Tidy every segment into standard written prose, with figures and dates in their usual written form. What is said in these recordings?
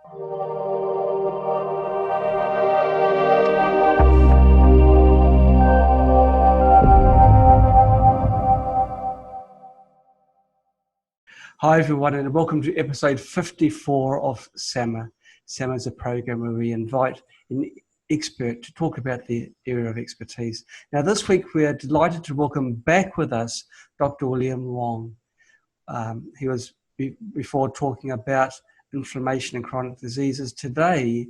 Hi everyone, and welcome to episode 54 of SAMA. SAMA is a program where we invite an expert to talk about their area of expertise. Now this week we are delighted to welcome back with us Dr. William Wong. He was before talking about inflammation and chronic diseases. Today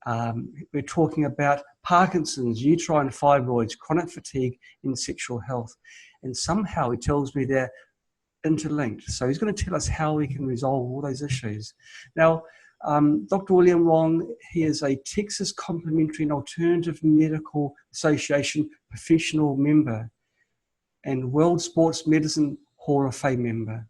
we're talking about Parkinson's, uterine fibroids, chronic fatigue and sexual health. And somehow he tells me they're interlinked. So he's going to tell us how we can resolve all those issues. Now, Dr. William Wong, he is a Texas Complementary and Alternative Medical Association professional member and World Sports Medicine Hall of Fame member.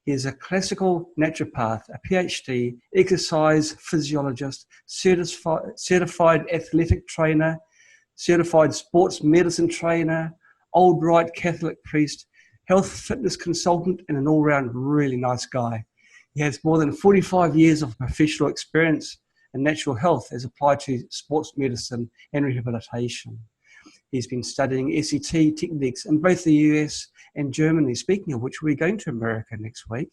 He is a classical naturopath, a PhD, exercise physiologist, certified athletic trainer, certified sports medicine trainer, old Rite Catholic priest, health fitness consultant, and an all-round really nice guy. He has more than 45 years of professional experience in natural health as applied to sports medicine and rehabilitation. He's been studying SET techniques in both the US and Germany. Speaking of which, we're going to America next week.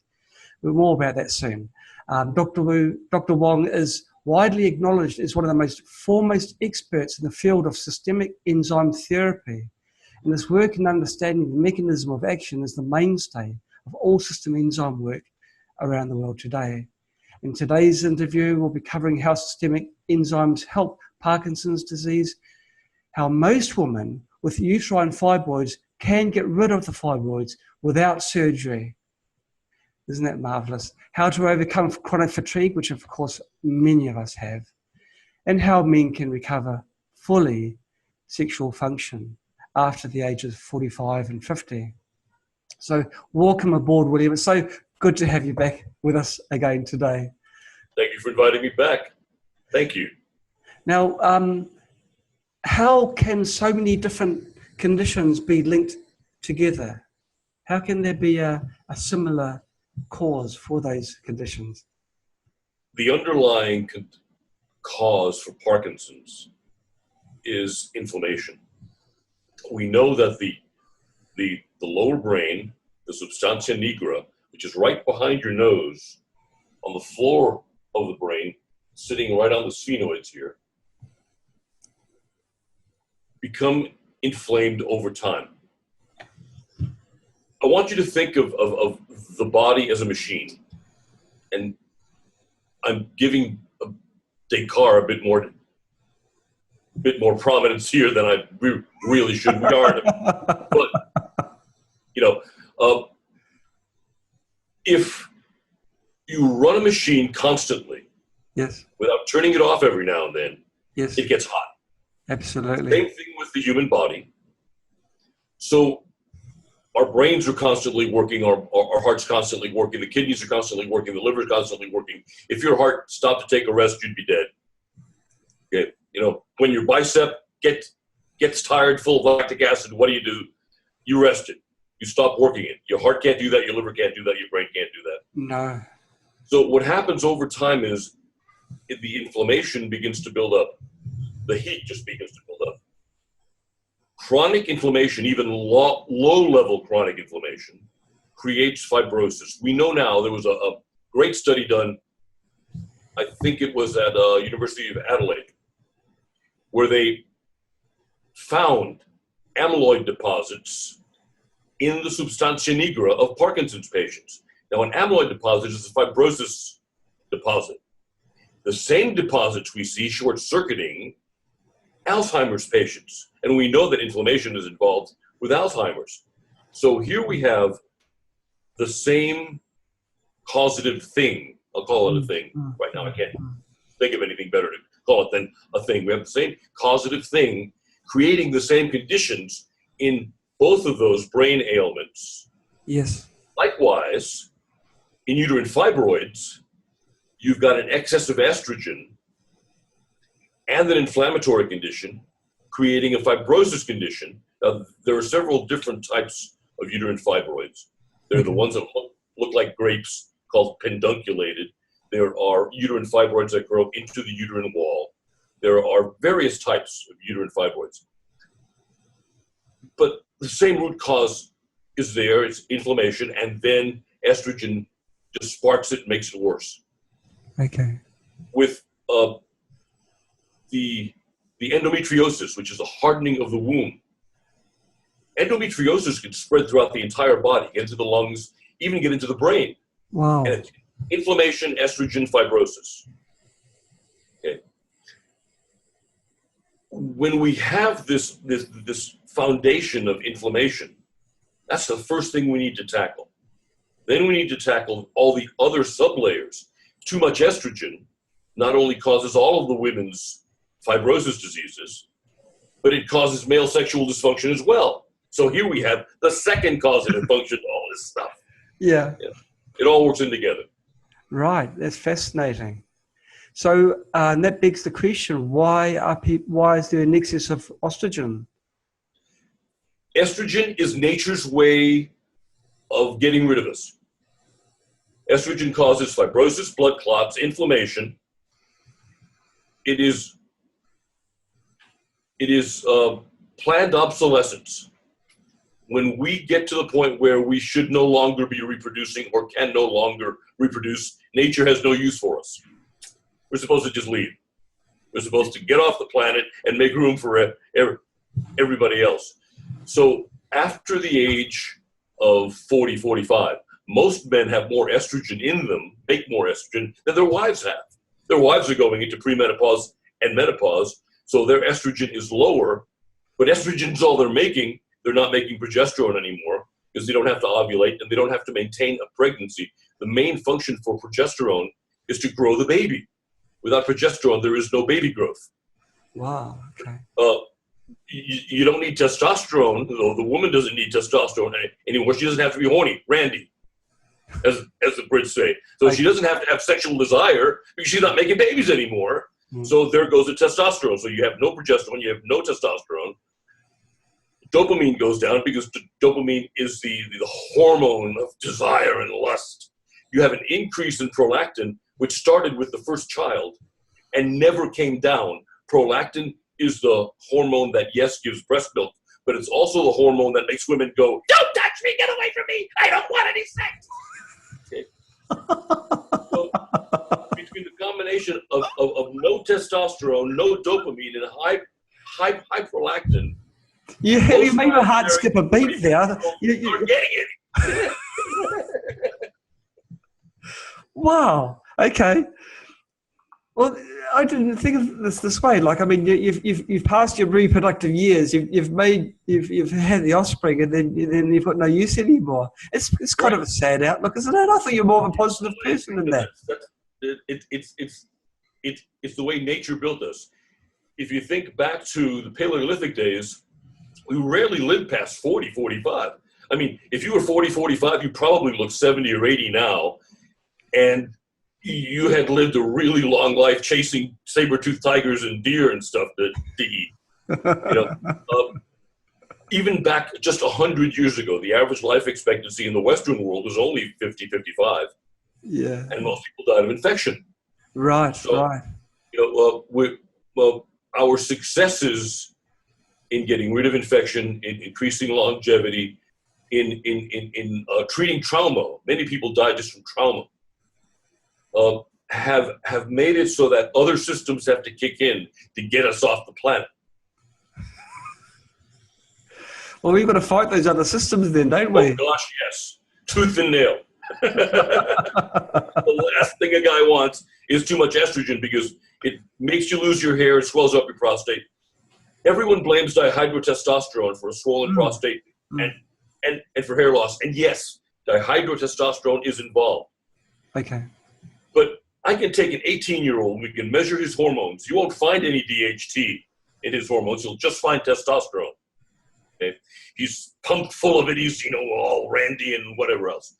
We'll more about that soon. Dr. Wong is widely acknowledged as one of the most foremost experts in the field of systemic enzyme therapy. And this work in understanding the mechanism of action is the mainstay of all system enzyme work around the world today. In today's interview, we'll be covering how systemic enzymes help Parkinson's disease, how most women with uterine fibroids can get rid of the fibroids without surgery. Isn't that marvelous? How to overcome chronic fatigue, which of course many of us have, and how men can recover fully sexual function after the ages of 45 and 50. So welcome aboard, William. It's so good to have you back with us again today. Thank you for inviting me back. Thank you. Now, how can so many different conditions be linked together? How can there be a similar cause for those conditions? The underlying cause for Parkinson's is inflammation. We know that the lower brain, the substantia nigra, which is right behind your nose on the floor of the brain, sitting right on the sphenoids here, become inflamed over time. I want you to think of the body as a machine. And I'm giving Descartes a bit more prominence here than I really should regard him. But, if you run a machine constantly, yes, without turning it off every now and then, yes, it gets hot. Absolutely. Same thing with the human body. So our brains are constantly working, our heart's constantly working, the kidneys are constantly working, the liver's constantly working. If your heart stopped to take a rest, you'd be dead. Okay. When your bicep gets tired, full of lactic acid, what do? You rest it. You stop working it. Your heart can't do that, your liver can't do that, your brain can't do that. No. So what happens over time is the inflammation begins to build up. The heat just begins to build up. Chronic inflammation, even low-level chronic inflammation, creates fibrosis. We know now, there was a great study done, I think it was at University of Adelaide, where they found amyloid deposits in the substantia nigra of Parkinson's patients. Now, an amyloid deposit is a fibrosis deposit. The same deposits we see short-circuiting Alzheimer's patients. And we know that inflammation is involved with Alzheimer's. So here we have the same causative thing. I'll call it a thing. Right now I can't think of anything better to call it than a thing. We have the same causative thing creating the same conditions in both of those brain ailments. Yes. Likewise, in uterine fibroids, you've got an excess of estrogen and an inflammatory condition creating a fibrosis condition. Now, there are several different types of uterine fibroids. There are the ones that look like grapes, called pedunculated. There are uterine fibroids that grow into the uterine wall. There are various types of uterine fibroids. But the same root cause is there, it's inflammation, and then estrogen just sparks it and makes it worse. Okay. With the endometriosis, which is a hardening of the womb, endometriosis can spread throughout the entire body, get into the lungs, even get into the brain. Wow. And it's inflammation, estrogen, fibrosis. Okay. When we have this foundation of inflammation, that's the first thing we need to tackle. Then we need to tackle all the other sublayers. Too much estrogen not only causes all of the women's fibrosis diseases, but it causes male sexual dysfunction as well. So here we have the second causative function to all this stuff. Yeah. It all works in together. Right. That's fascinating. So that begs the question: why is there an excess of estrogen? Estrogen is nature's way of getting rid of us. Estrogen causes fibrosis, blood clots, inflammation. It is planned obsolescence. When we get to the point where we should no longer be reproducing or can no longer reproduce, nature has no use for us. We're supposed to just leave. We're supposed to get off the planet and make room for everybody else. So after the age of 40, 45, most men have more estrogen in them, make more estrogen, than their wives have. Their wives are going into premenopause and menopause, so their estrogen is lower, but estrogen is all they're making. They're not making progesterone anymore because they don't have to ovulate and they don't have to maintain a pregnancy. The main function for progesterone is to grow the baby. Without progesterone, there is no baby growth. Wow, okay. You don't need testosterone, though the woman doesn't need testosterone anymore. She doesn't have to be horny, randy, as the Brits say. So she doesn't have to have sexual desire because she's not making babies anymore. So there goes the testosterone. So you have no progesterone, you have no testosterone. Dopamine goes down because dopamine is the hormone of desire and lust. You have an increase in prolactin, which started with the first child and never came down. Prolactin is the hormone that, yes, gives breast milk, but it's also the hormone that makes women go, "Don't touch me, get away from me, I don't want any sex." Okay. So, between the combination of no testosterone, no dopamine, and high prolactin, you made my heart skip a beat there. You're getting it. Wow. Okay. Well, I didn't think of this way. Like, I mean, you've passed your reproductive years. You've had the offspring, and then you've got no use anymore. It's kind of a sad outlook, isn't it? I thought you're more of a positive person than that. It's the way nature built us. If you think back to the Paleolithic days, we rarely lived past 40, 45. I mean, if you were 40, 45, you probably look 70 or 80 now, and you had lived a really long life chasing saber-toothed tigers and deer and stuff to eat. Even back just 100 years ago, the average life expectancy in the Western world was only 50, 55. Yeah. And most people died of infection. Right, so, right. Our successes in getting rid of infection, in increasing longevity, in treating trauma, many people die just from trauma, have made it so that other systems have to kick in to get us off the planet. Well, we've got to fight those other systems then, don't we? Oh gosh, yes. Tooth and nail. The last thing a guy wants is too much estrogen because it makes you lose your hair, it swells up your prostate. Everyone blames dihydrotestosterone for a swollen prostate and for hair loss. And yes, dihydrotestosterone is involved. Okay. But I can take an 18-year-old, we can measure his hormones. You won't find any DHT in his hormones. You'll just find testosterone. Okay? He's pumped full of it. He's, all randy and whatever else.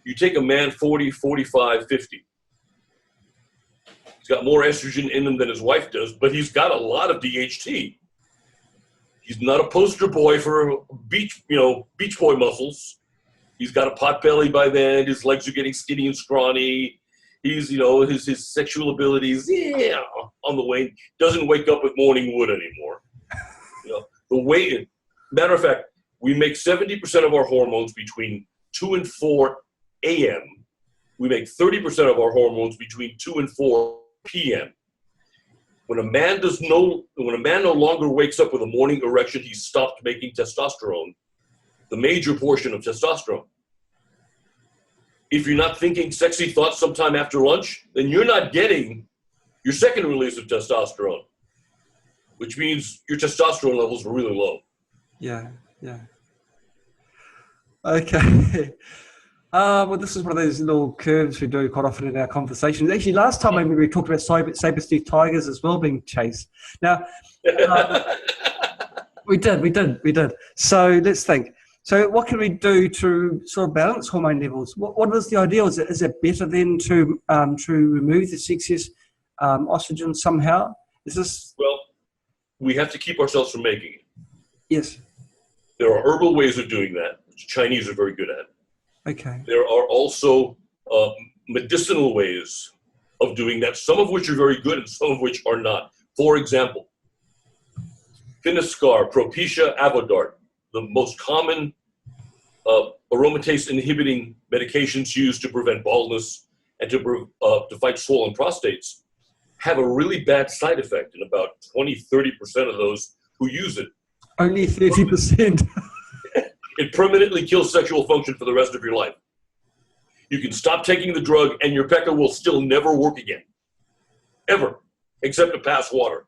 You take a man 40, 45, 50. He's got more estrogen in him than his wife does, but he's got a lot of DHT. He's not a poster boy for beach boy muscles. He's got a pot belly by then. His legs are getting skinny and scrawny. He's, his sexual abilities, on the wane. Doesn't wake up with morning wood anymore. The way, matter of fact, we make 70% of our hormones between 2 and 4 a.m. We make 30% of our hormones between 2 and 4 p.m. When a man no longer wakes up with a morning erection, he's stopped making testosterone, the major portion of testosterone. If you're not thinking sexy thoughts sometime after lunch, then you're not getting your second release of testosterone, which means your testosterone levels are really low. Yeah. Okay. Well, this is one of those little curves we do quite often in our conversations. Actually, last time maybe we talked about saber-tooth tigers as well being chased. Now, we did. So let's think. So what can we do to sort of balance hormone levels? What is the ideal? Is it better then to remove the excess estrogen somehow? Is this? Well, we have to keep ourselves from making it. Yes. There are herbal ways of doing that, which Chinese are very good at. Okay. There are also medicinal ways of doing that, some of which are very good and some of which are not. For example, Finiscar, Propecia, Avodart, the most common aromatase inhibiting medications used to prevent baldness and to fight swollen prostates, have a really bad side effect in about 20-30% of those who use it. Only 30%. It permanently kills sexual function for the rest of your life. You can stop taking the drug and your pecker will still never work again. Ever. Except to pass water.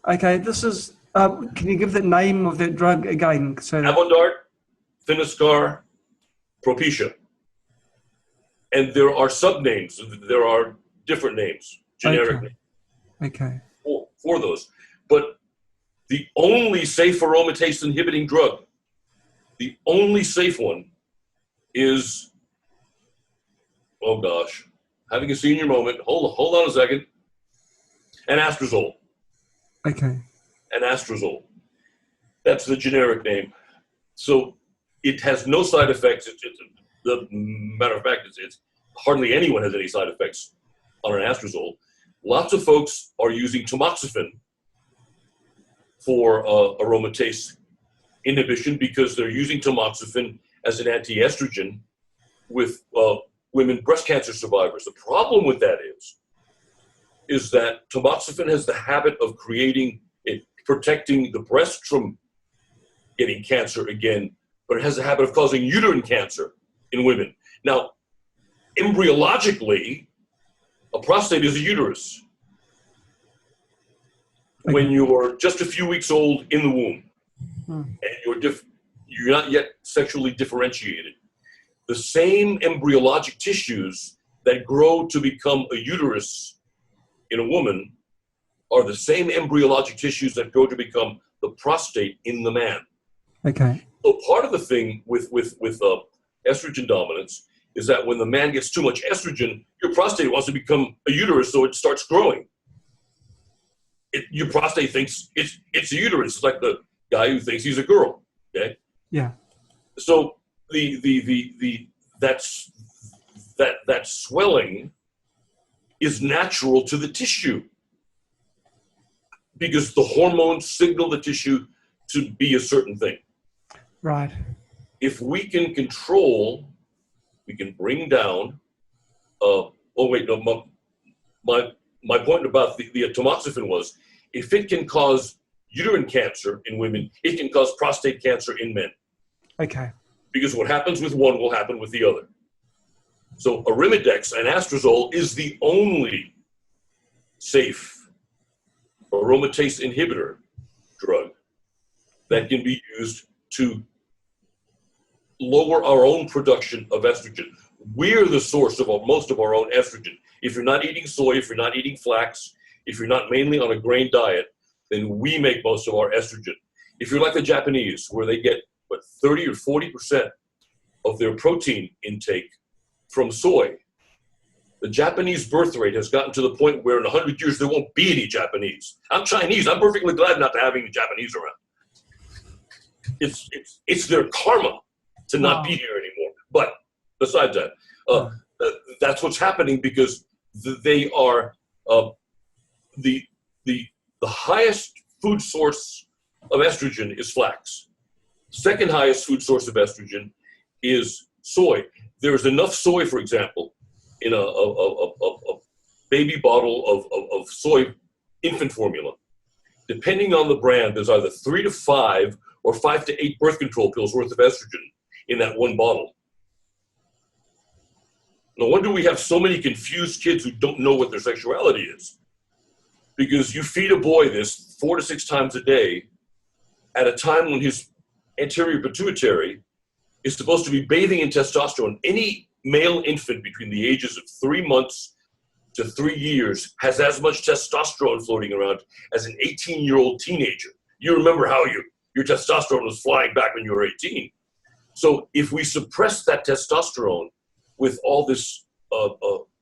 Okay, this is, can you give the name of that drug again? So Avodart, Finiscar, Propecia. And there are sub-names. There are different names, generically. Okay. For those. But the only safe aromatase inhibiting drug, the only safe one is, oh gosh, having a senior moment. Hold on a second. Anastrozole. Okay. Anastrozole. That's the generic name. So it has no side effects. The matter of fact, it's hardly anyone has any side effects on anastrozole. Lots of folks are using tamoxifen for aromatase inhibition because they're using tamoxifen as an anti-estrogen with women breast cancer survivors. The problem with that is that tamoxifen has the habit of protecting the breast from getting cancer again, but it has a habit of causing uterine cancer in women. Now, embryologically, a prostate is a uterus. When you're just a few weeks old in the womb, and you're not yet sexually differentiated, the same embryologic tissues that grow to become a uterus in a woman are the same embryologic tissues that grow to become the prostate in the man. Okay. So part of the thing with estrogen dominance is that when the man gets too much estrogen, your prostate wants to become a uterus, so it starts growing. Your prostate thinks it's a uterus. It's like the guy who thinks he's a girl. Okay. Yeah. So that swelling is natural to the tissue because the hormones signal the tissue to be a certain thing. Right. If we can control, we can bring down. My point about the tamoxifen was, if it can cause uterine cancer in women, it can cause prostate cancer in men. Okay. Because what happens with one will happen with the other. So Arimidex and anastrozole is the only safe aromatase inhibitor drug that can be used to lower our own production of estrogen. We're the source of most of our own estrogen. If you're not eating soy, if you're not eating flax, if you're not mainly on a grain diet, then we make most of our estrogen. If you're like the Japanese, where they get 30 or 40% of their protein intake from soy, the Japanese birth rate has gotten to the point where in 100 years there won't be any Japanese. I'm Chinese. I'm perfectly glad not to have any Japanese around. It's their karma to not be here anymore. But besides that, that's what's happening because They are the highest food source of estrogen is flax. Second highest food source of estrogen is soy. There's enough soy, for example, in a baby bottle of soy infant formula. Depending on the brand, there's either 3 to 5 or 5 to 8 birth control pills worth of estrogen in that one bottle. No wonder we have so many confused kids who don't know what their sexuality is. Because you feed a boy this 4 to 6 times a day at a time when his anterior pituitary is supposed to be bathing in testosterone. Any male infant between the ages of 3 months to 3 years has as much testosterone floating around as an 18-year-old teenager. You remember how your testosterone was flying back when you were 18. So if we suppress that testosterone with all this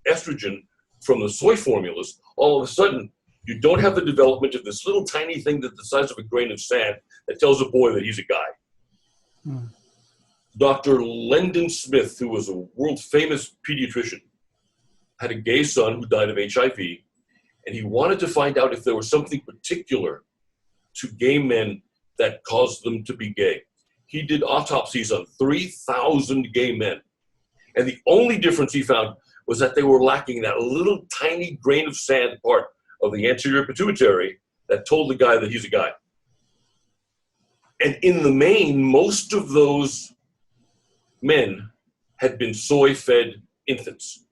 estrogen from the soy formulas, all of a sudden you don't have the development of this little tiny thing that's the size of a grain of sand that tells a boy that he's a guy. Hmm. Dr. Lyndon Smith, who was a world-famous pediatrician, had a gay son who died of HIV, and he wanted to find out if there was something particular to gay men that caused them to be gay. He did autopsies on 3,000 gay men, and the only difference he found was that they were lacking that little tiny grain of sand part of the anterior pituitary that told the guy that he's a guy. And in the main, most of those men had been soy-fed infants.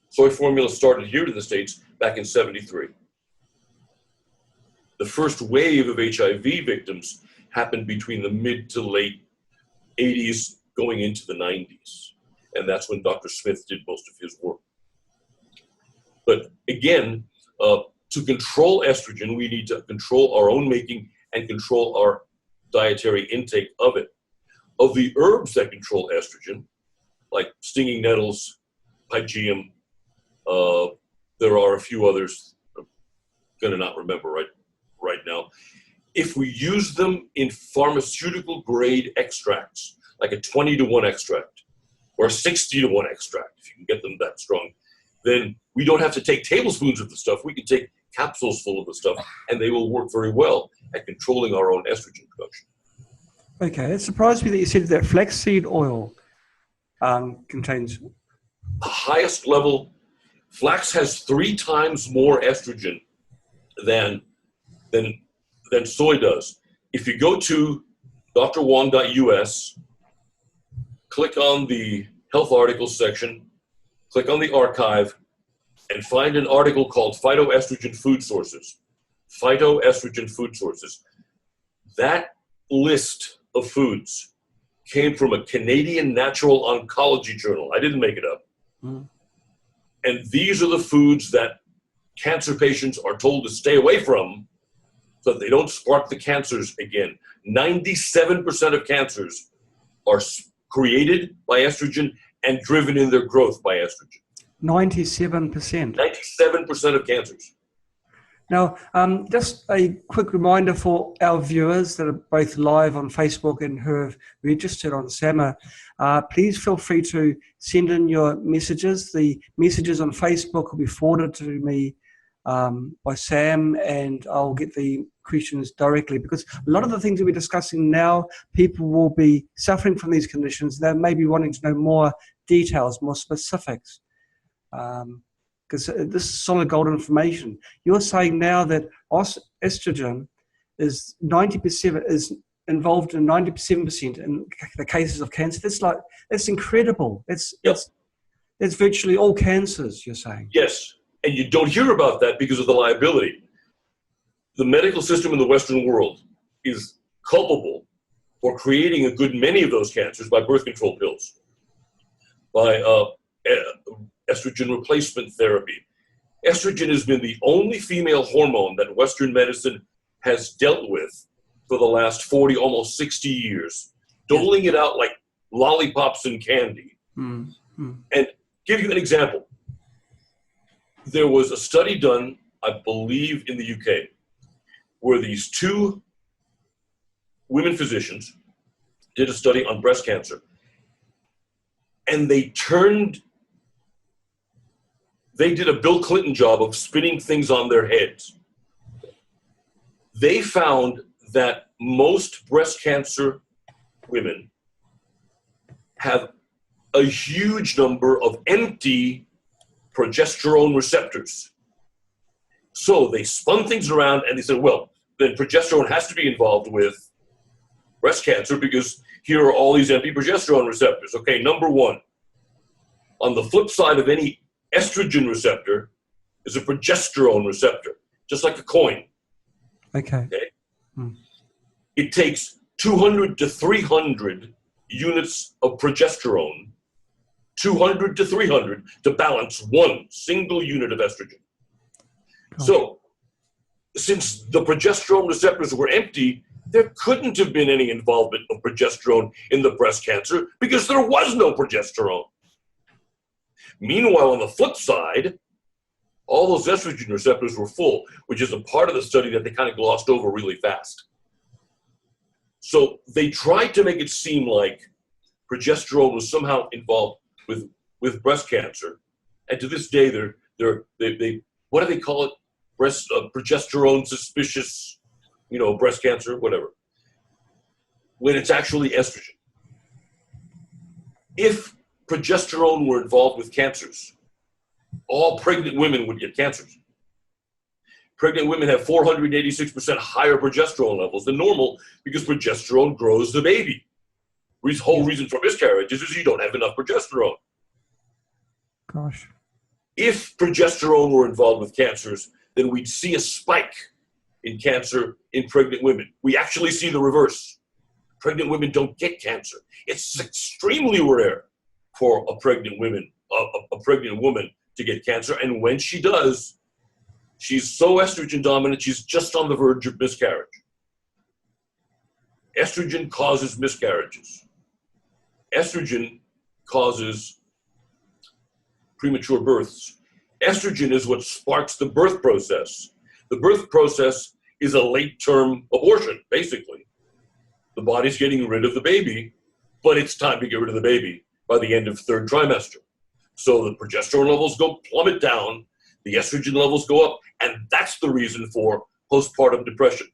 Soy formula started here in the States back in '73. The first wave of HIV victims happened between the mid to late 80s going into the 90s. And that's when Dr. Smith did most of his work. But again, to control estrogen, we need to control our own making and control our dietary intake of it. Of the herbs that control estrogen, like stinging nettles, pygeum, there are a few others I'm going to not remember right now. If we use them in pharmaceutical grade extracts, like a 20-to-1 extract or a 60-to-1 extract, if you can get them that strong, then we don't have to take tablespoons of the stuff. We can take capsules full of the stuff, and they will work very well at controlling our own estrogen production. Okay, it surprised me that you said that flaxseed oil contains the highest level. Flax has 3 times more estrogen than soy does. If you go to drwong.us, click on the health articles section, click on the archive, and find an article called Phytoestrogen Food Sources. Phytoestrogen Food Sources. That list of foods came from a Canadian natural oncology journal. I didn't make it up. Mm. And these are the foods that cancer patients are told to stay away from so that they don't spark the cancers again. 97% of cancers are created by estrogen and driven in their growth by estrogen. 97%. 97% of cancers. Now, just a quick reminder for our viewers that are both live on Facebook and who have registered on SAMA, please feel free to send in your messages. The messages on Facebook will be forwarded to me by Sam, and I'll get the questions directly, because a lot of the things that we're discussing now, people will be suffering from these conditions. They may be wanting to know more details, more specifics. Because this is solid gold information. You're saying now that estrogen is 90% is involved in 97% in the cases of cancer. That's incredible. That's virtually all cancers, you're saying. Yes, and you don't hear about that because of the liability. The medical system in the Western world is culpable for creating a good many of those cancers by birth control pills, by estrogen replacement therapy. Estrogen has been the only female hormone that Western medicine has dealt with for the last 40, almost 60 years, doling it out like lollipops and candy. Mm-hmm. And give you an example. There was a study done, I believe, in the UK, where these 2 women physicians did a study on breast cancer. And they they did a Bill Clinton job of spinning things on their heads. They found that most breast cancer women have a huge number of empty progesterone receptors. So they spun things around and they said, well, then progesterone has to be involved with breast cancer because here are all these empty progesterone receptors. Okay, number one, on the flip side of any estrogen receptor is a progesterone receptor, just like a coin. Okay. It takes 200 to 300 units of progesterone, 200 to 300, to balance one single unit of estrogen. So, since the progesterone receptors were empty, there couldn't have been any involvement of progesterone in the breast cancer because there was no progesterone. Meanwhile, on the flip side, all those estrogen receptors were full, which is a part of the study that they kind of glossed over really fast. So they tried to make it seem like progesterone was somehow involved with breast cancer, and to this day, they what do they call it? Progesterone suspicious, breast cancer, whatever. When it's actually estrogen. If progesterone were involved with cancers, all pregnant women would get cancers. Pregnant women have 486% higher progesterone levels than normal because progesterone grows the baby. The whole reason for miscarriages is you don't have enough progesterone. Gosh. If progesterone were involved with cancers, then we'd see a spike in cancer in pregnant women. We actually see the reverse. Pregnant women don't get cancer. It's extremely rare for a pregnant woman to get cancer, and when she does, she's so estrogen dominant, she's just on the verge of miscarriage. Estrogen causes miscarriages. Estrogen causes premature births. Estrogen is what sparks the birth process. The birth process is a late-term abortion, basically. The body's getting rid of the baby, but it's time to get rid of the baby by the end of third trimester. So the progesterone levels plummet down, the estrogen levels go up, and that's the reason for postpartum depression.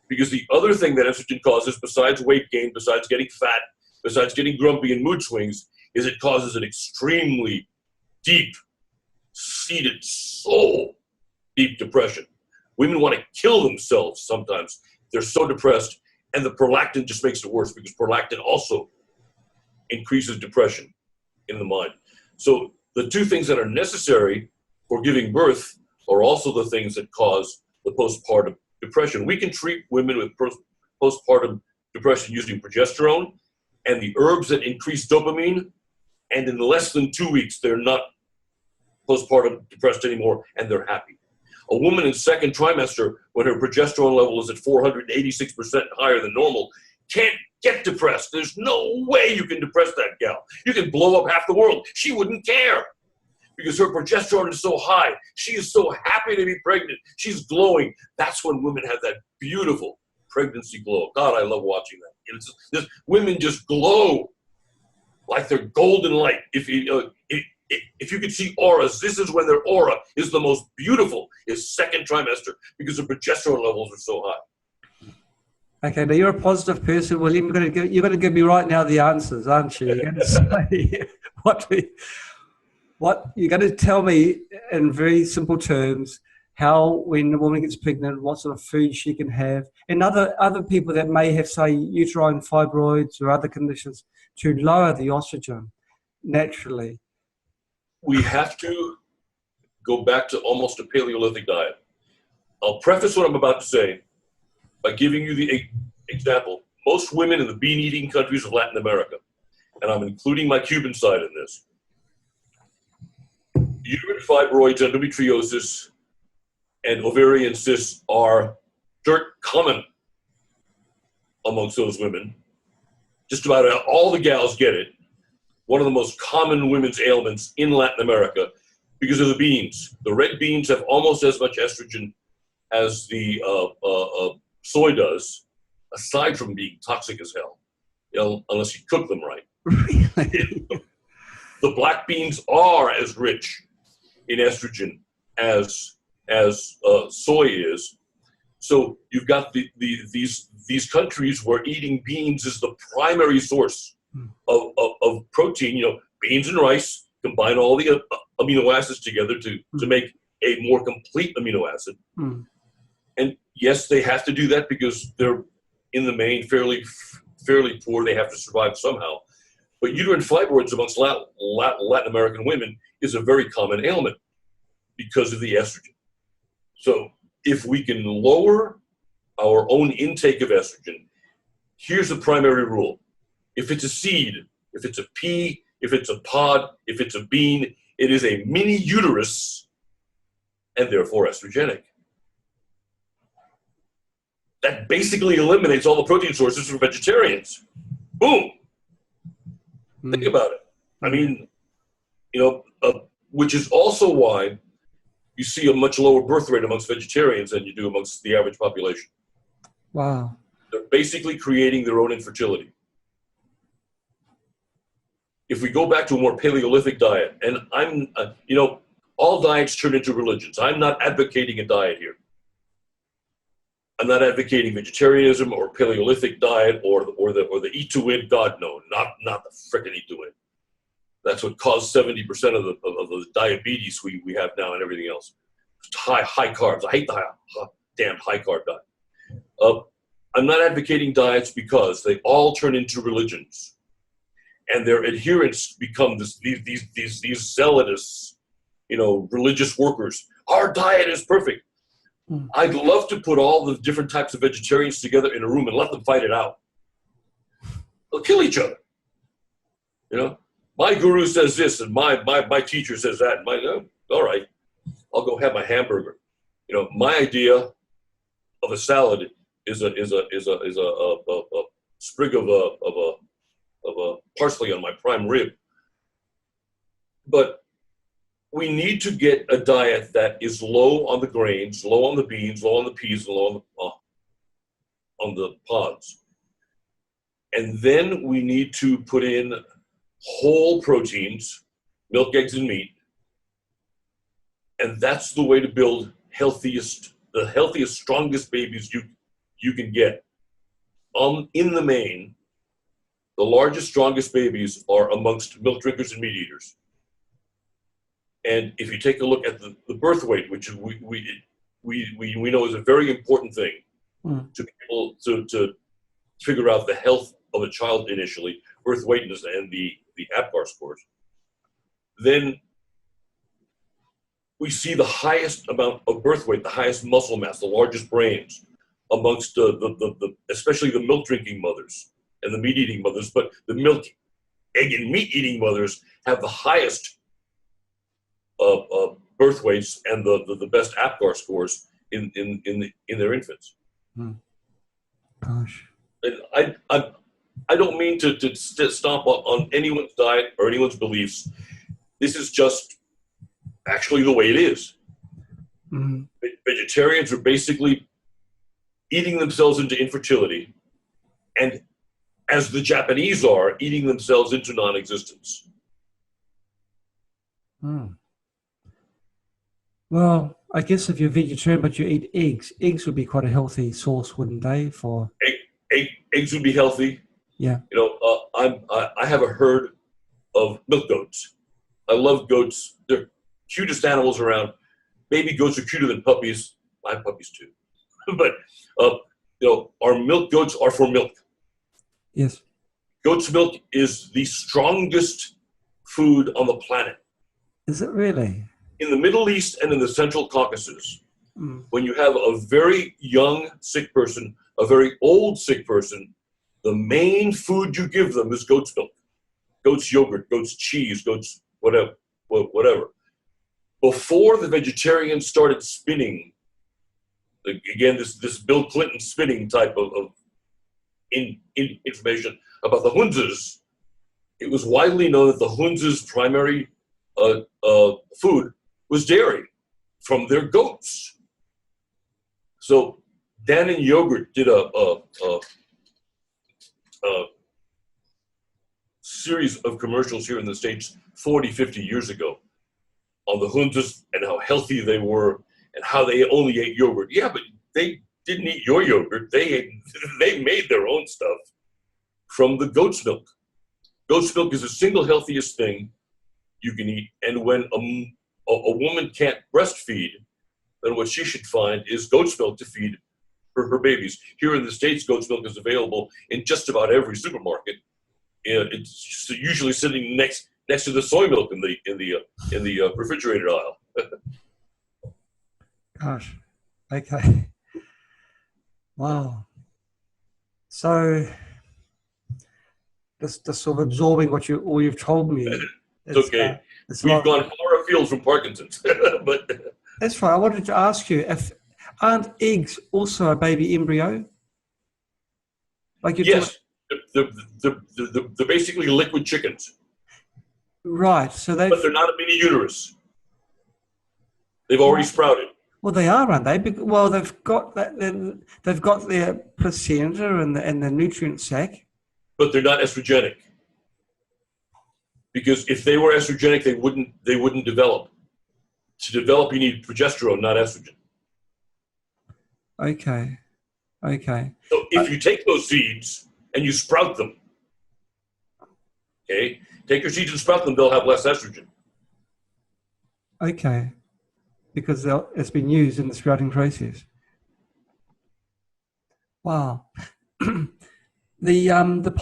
Because the other thing that estrogen causes, besides weight gain, besides getting fat, besides getting grumpy and mood swings, is it causes an extremely deep-seated, soul-deep depression. Women want to kill themselves sometimes. They're so depressed, and the prolactin just makes it worse because prolactin also increases depression in the mind. So the two things that are necessary for giving birth are also the things that cause the postpartum depression. We can treat women with postpartum depression using progesterone and the herbs that increase dopamine, and in less than 2 weeks, they're not postpartum depressed anymore, and they're happy. A woman in second trimester, when her progesterone level is at 486% higher than normal, can't get depressed. There's no way you can depress that gal. You can blow up half the world. She wouldn't care because her progesterone is so high. She is so happy to be pregnant. She's glowing. That's when women have that beautiful pregnancy glow. God, I love watching that. Women just glow like they're golden light. If you could see auras, this is when their aura is the most beautiful, is second trimester, because the progesterone levels are so high. Okay, now you're a positive person, William. You're going to give me right now the answers, aren't you? You're going to say what you're going to tell me in very simple terms how, when a woman gets pregnant, what sort of food she can have, and other people that may have, say, uterine fibroids or other conditions, to lower the estrogen naturally. We have to go back to almost a Paleolithic diet. I'll preface what I'm about to say by giving you the example. Most women in the bean-eating countries of Latin America, and I'm including my Cuban side in this, uterine fibroids, endometriosis, and ovarian cysts are dirt common amongst those women. Just about all the gals get it. One of the most common women's ailments in Latin America because of the beans. The red beans have almost as much estrogen as the soy does, aside from being toxic as hell, unless you cook them right. Really? The black beans are as rich in estrogen as soy is. So you've got these countries where eating beans is the primary source of protein. You know, beans and rice combine all the amino acids together to make a more complete amino acid. And yes, they have to do that because they're in the main fairly poor. They have to survive somehow. But uterine fibroids amongst Latin American women is a very common ailment because of the estrogen. So if we can lower our own intake of estrogen, here's the primary rule. If it's a seed, if it's a pea, if it's a pod, if it's a bean, it is a mini uterus and therefore estrogenic. That basically eliminates all the protein sources for vegetarians. Boom. Think about it. I mean, you know, which is also why you see a much lower birth rate amongst vegetarians than you do amongst the average population. Wow. They're basically creating their own infertility. If we go back to a more Paleolithic diet, and I'm, you know, all diets turn into religions. I'm not advocating a diet here. I'm not advocating vegetarianism or Paleolithic diet or the eat to win. God, no, not the frickin' eat to win. That's what caused 70% of the diabetes we have now and everything else. High carbs. I hate the damn high carb diet. I'm not advocating diets because they all turn into religions, and their adherents become these zealotous, you know, religious workers. Our diet is perfect. I'd love to put all the different types of vegetarians together in a room and let them fight it out. They'll kill each other. You know, my guru says this, and my teacher says that. And all right, I'll go have my hamburger. You know, my idea of a salad is a sprig of a parsley on my prime rib. But we need to get a diet that is low on the grains, low on the beans, low on the peas, and low on the pods. And then we need to put in whole proteins, milk, eggs, and meat. And that's the way to build the healthiest, strongest babies you can get. In the main, the largest, strongest babies are amongst milk drinkers and meat eaters. And if you take a look at the birth weight, which we know is a very important thing to be able to figure out the health of a child initially, birth weight and the APGAR scores, then we see the highest amount of birth weight, the highest muscle mass, the largest brains amongst especially the milk drinking mothers and the meat eating mothers. But the milk, egg, and meat eating mothers have the highest birth weights and the best APGAR scores in their infants. Gosh. And I don't mean to stomp on anyone's diet or anyone's beliefs. This is just actually the way it is. Vegetarians are basically eating themselves into infertility, and as the Japanese are, eating themselves into non-existence. Well, I guess if you're vegetarian but you eat eggs would be quite a healthy source, wouldn't they? For eggs would be healthy. Yeah. You know, I have a herd of milk goats. I love goats. They're cutest animals around. Baby goats are cuter than puppies. I have puppies too. But you know, our milk goats are for milk. Yes. Goat's milk is the strongest food on the planet. Is it really? In the Middle East and in the Central Caucasus, when you have a very young sick person, a very old sick person, the main food you give them is goat's milk, goat's yogurt, goat's cheese, goat's whatever. Before the vegetarians started spinning, again, this Bill Clinton spinning type of information about the Hunzas, it was widely known that the Hunzas' primary food was dairy from their goats. So Dannon Yogurt did a series of commercials here in the States 40, 50 years ago. on the juntas and how healthy they were and how they only ate yogurt. Yeah, but they didn't eat your yogurt. They made their own stuff from the goat's milk. Goat's milk is the single healthiest thing you can eat. And when a woman can't breastfeed, then what she should find is goat's milk to feed her babies. Here in the States, goat's milk is available in just about every supermarket. It's usually sitting next to the soy milk in the refrigerator aisle. Gosh, okay, wow. So, just sort of absorbing all you've told me. It's okay. We've gone far afield from Parkinson's, but that's right. I wanted to ask you, aren't eggs also a baby embryo? Like yes, they're basically liquid chickens. Right. So but they're not a mini uterus. They've already sprouted. Well, they are, aren't they? Well, they've got that. They've got their placenta and the nutrient sac. But they're not estrogenic. Because if they were estrogenic, they wouldn't develop. To develop, you need progesterone, not estrogen. Okay. So if you take those seeds and you sprout them, okay, take your seeds and sprout them, they'll have less estrogen. Okay. Because it's been used in the sprouting process. Wow. The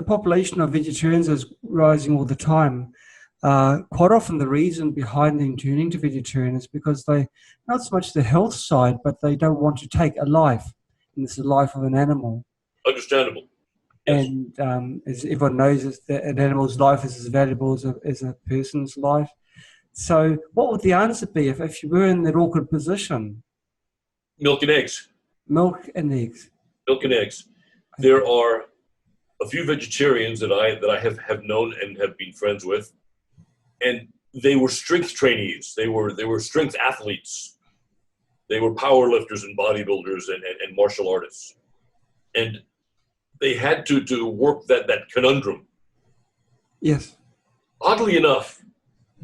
population of vegetarians is rising all the time. Quite often the reason behind them turning to vegetarian is because they, not so much the health side, but they don't want to take a life, and this is the life of an animal. Understandable. Yes. And as everyone knows, an animal's life is as valuable as a person's life. So what would the answer be if you were in that awkward position? Milk and eggs. Milk and eggs. Milk and eggs. There are a few vegetarians that I have known and have been friends with, and they were strength trainees. They were strength athletes. They were power lifters and bodybuilders and martial artists. And they had to work that conundrum. Yes. Oddly enough,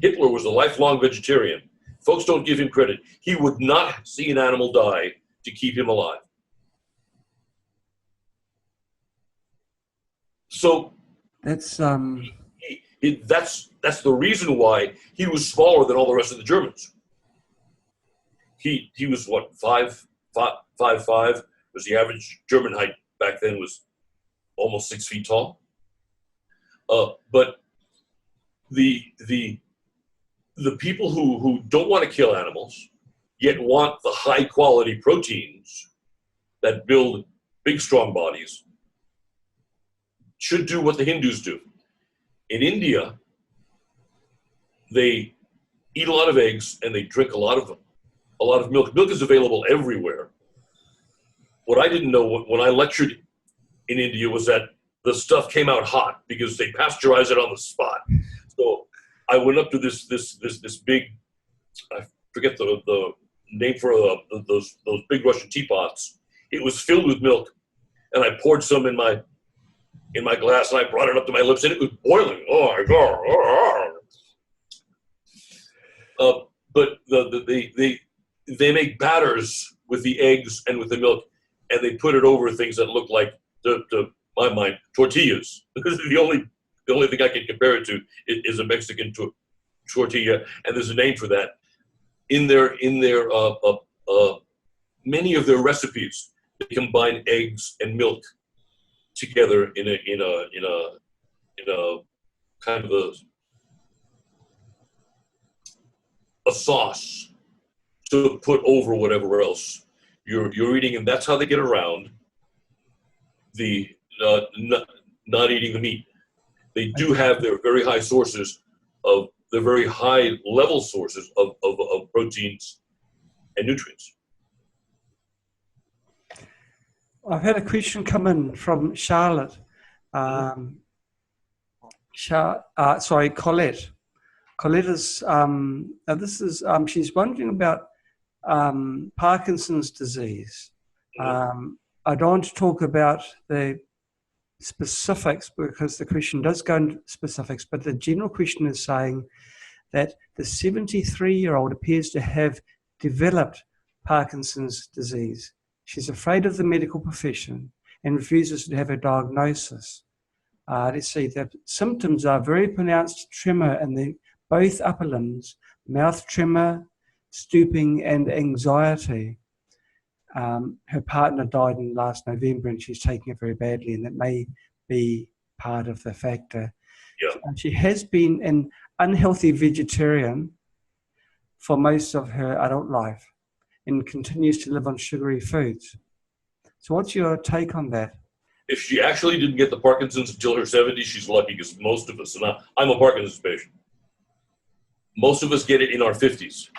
Hitler was a lifelong vegetarian. Folks don't give him credit. He would not see an animal die to keep him alive. So that's that's the reason why he was smaller than all the rest of the Germans. He was what, 5'5" was the average German height back then, was almost 6 feet tall. But the people who don't want to kill animals yet want the high quality proteins that build big strong bodies should do what the Hindus do. In India, they eat a lot of eggs and they drink a lot of milk. Milk is available everywhere. What I didn't know when I lectured in India was that the stuff came out hot because they pasteurize it on the spot. So I went up to this big, I forget the name for those big Russian teapots. It was filled with milk, and I poured some in my glass, and I brought it up to my lips, and it was boiling. Oh my God! But they make batters with the eggs and with the milk, and they put it over things that look like, to my mind, tortillas. the only thing I can compare it to is a Mexican tortilla, and there's a name for that. In their many of their recipes, they combine eggs and milk together in a kind of a sauce to put over whatever else you're eating, and that's how they get around the not eating the meat. They do have their very high sources of the very high level sources of proteins and nutrients. I've had a question come in from Charlotte. Colette. Colette is, she's wondering about Parkinson's disease. I don't want to talk about the specifics because the question does go into specifics, but the general question is saying that the 73-year-old appears to have developed Parkinson's disease. She's afraid of the medical profession and refuses to have a diagnosis. Let's see, the symptoms are very pronounced tremor in both upper limbs, mouth tremor, stooping, and anxiety. Her partner died in last November and she's taking it very badly, and that may be part of the factor. Yeah. She has been an unhealthy vegetarian for most of her adult life and continues to live on sugary foods. So what's your take on that? If she actually didn't get the Parkinson's until her 70s, she's lucky, because most of us, and I'm a Parkinson's patient, most of us get it in our 50s.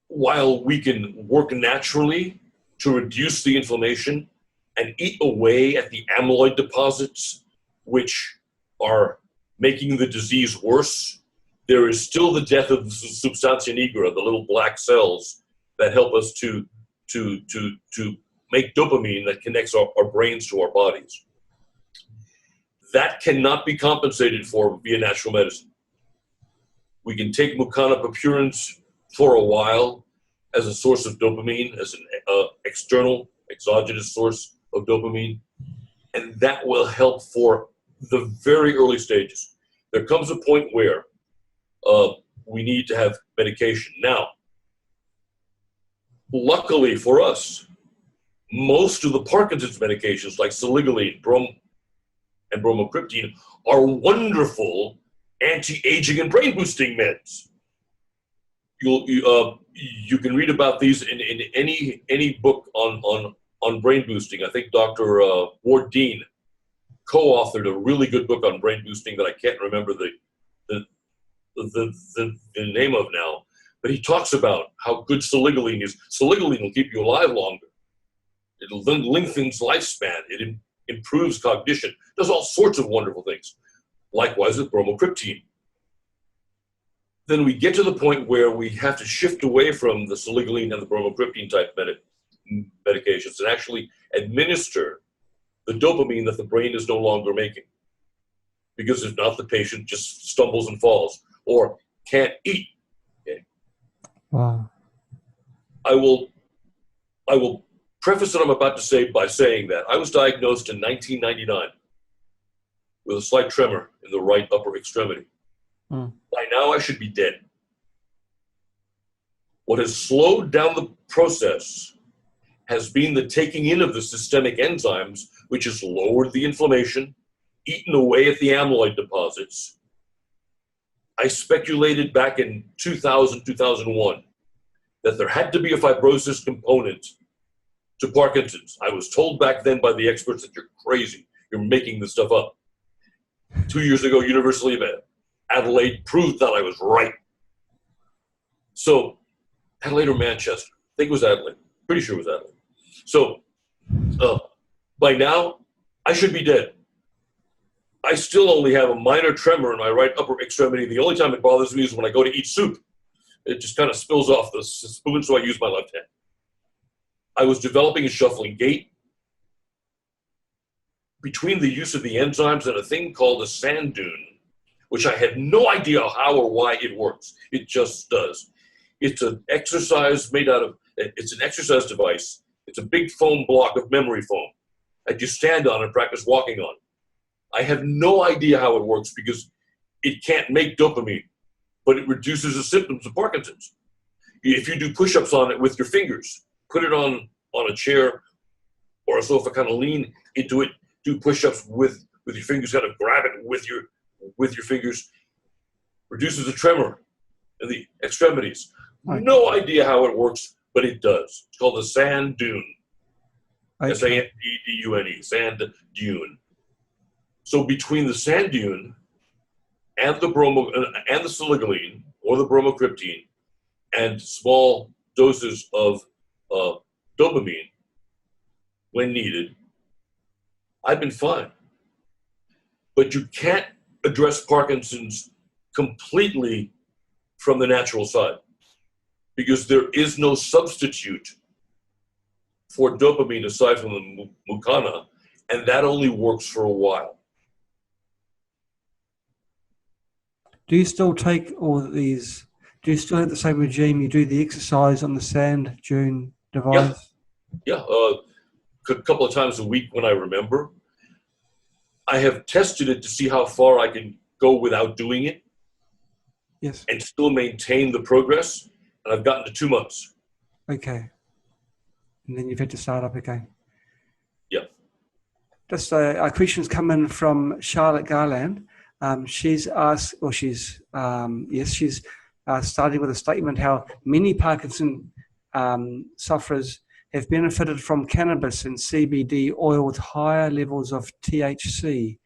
While we can work naturally to reduce the inflammation and eat away at the amyloid deposits, which are making the disease worse, there is still the death of the substantia nigra, the little black cells that help us to make dopamine that connects our brains to our bodies. That cannot be compensated for via natural medicine. We can take mucana purpurans for a while as a source of dopamine, as an external, exogenous source of dopamine, and that will help for the very early stages. There comes a point where we need to have medication. Now, luckily for us, most of the Parkinson's medications like saligoline, and bromocriptine are wonderful anti-aging and brain-boosting meds. You can read about these in any book on brain boosting. I think Dr. Ward Dean co-authored a really good book on brain boosting that I can't remember the name of now, but he talks about how good saligoline is. Saligoline will keep you alive longer. It'll lengthens lifespan. It improves cognition. Does all sorts of wonderful things. Likewise with bromocriptine. Then we get to the point where we have to shift away from the saligoline and the bromocriptine type medications and actually administer the dopamine that the brain is no longer making. Because if not, the patient just stumbles and falls or can't eat. Okay? Wow. I will preface what I'm about to say by saying that I was diagnosed in 1999 with a slight tremor in the right upper extremity. By now, I should be dead. What has slowed down the process has been the taking in of the systemic enzymes, which has lowered the inflammation, eaten away at the amyloid deposits. I speculated back in 2000, 2001, that there had to be a fibrosis component to Parkinson's. I was told back then by the experts that you're crazy, you're making this stuff up. 2 years ago, University of Adelaide proved that I was right. So, Adelaide or Manchester? I think it was Adelaide. Pretty sure it was Adelaide. So, by now, I should be dead. I still only have a minor tremor in my right upper extremity. The only time it bothers me is when I go to eat soup. It just kind of spills off the spoon, so I use my left hand. I was developing a shuffling gait. Between the use of the enzymes and a thing called a sand dune, which I had no idea how or why it works. It just does. It's an exercise it's an exercise device. It's a big foam block of memory foam that you stand on and practice walking on. I have no idea how it works because it can't make dopamine, but it reduces the symptoms of Parkinson's. If you do push-ups on it with your fingers, put it on a chair or a sofa, kind of lean into it, do push-ups with your fingers, kind of grab it with your fingers, reduces the tremor in the extremities. Okay. No idea how it works, but it does. It's called the sand dune. Okay. S-A-N-D-D-U-N-E, sand dune. So between the sand dune and the saligoline or the bromocriptine and small doses of dopamine when needed, I've been fine. But you can't address Parkinson's completely from the natural side because there is no substitute for dopamine aside from the mucana, and that only works for a while. Do you still take all these? Do you still have the same regime? You do the exercise on the sand dune Yeah, device? yeah. A couple of times a week when I remember. I have tested it to see how far I can go without doing it. Yes. And still maintain the progress. And I've gotten to 2 months. Okay. And then you've had to start up again. Yeah. Just a question's come in from Charlotte Garland. She's asked, or she's starting with a statement how many Parkinson sufferers have benefited from cannabis and CBD oil with higher levels of THC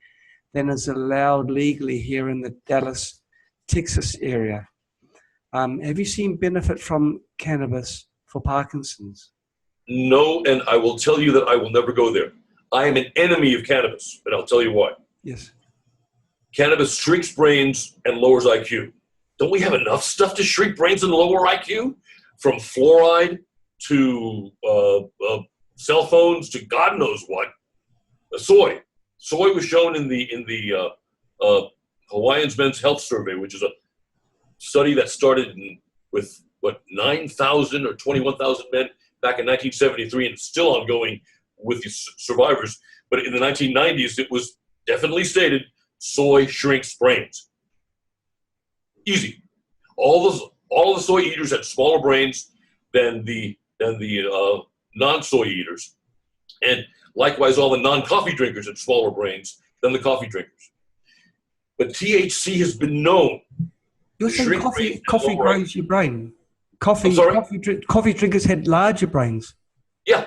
than is allowed legally here in the Dallas, Texas area. Have you seen benefit from cannabis for Parkinson's? No, and I will tell you that I will never go there. I am an enemy of cannabis, and I'll tell you why. Yes. Cannabis shrinks brains and lowers IQ. Don't we have enough stuff to shrink brains and lower IQ? From fluoride to cell phones to God knows what. Soy. Soy was shown in the Hawaiians Men's Health Survey, which is a study that started with 9,000 or 21,000 men back in 1973, and it's still ongoing with the survivors. But in the 1990s, it was definitely stated soy shrinks brains. Easy. All the soy eaters had smaller brains than the non-soy eaters, and likewise, all the non-coffee drinkers had smaller brains than the coffee drinkers. But THC has been known. You're saying coffee grows your brain? Coffee drinkers had larger brains. Yeah.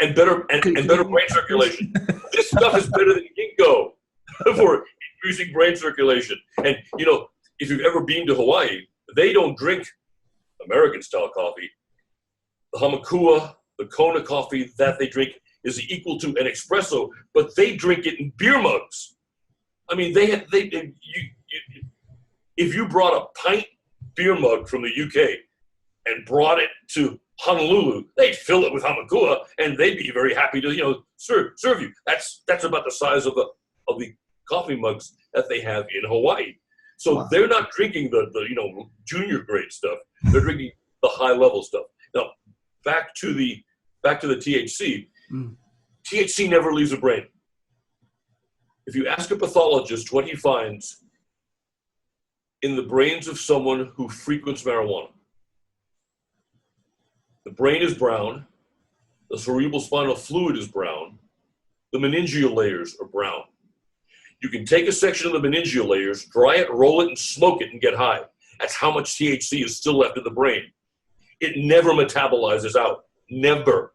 And better brain circulation. This stuff is better than ginkgo for increasing brain circulation. And if you've ever been to Hawaii, they don't drink American-style coffee. The Hamakua, the Kona coffee that they drink is equal to an espresso, but they drink it in beer mugs. I mean, if you brought a pint beer mug from the UK and brought it to Honolulu, they'd fill it with Hamakua, and they'd be very happy to serve you. That's about the size of the coffee mugs that they have in Hawaii. So wow. They're not drinking the junior grade stuff. They're drinking the high level stuff. Now back to the THC. THC never leaves the brain. If you ask a pathologist what he finds in the brains of someone who frequents marijuana, the brain is brown, the cerebral spinal fluid is brown, the meningeal layers are brown. You can take a section of the meningeal layers, dry it, roll it, and smoke it and get high. That's how much THC is still left in the brain. It never metabolizes out. Never.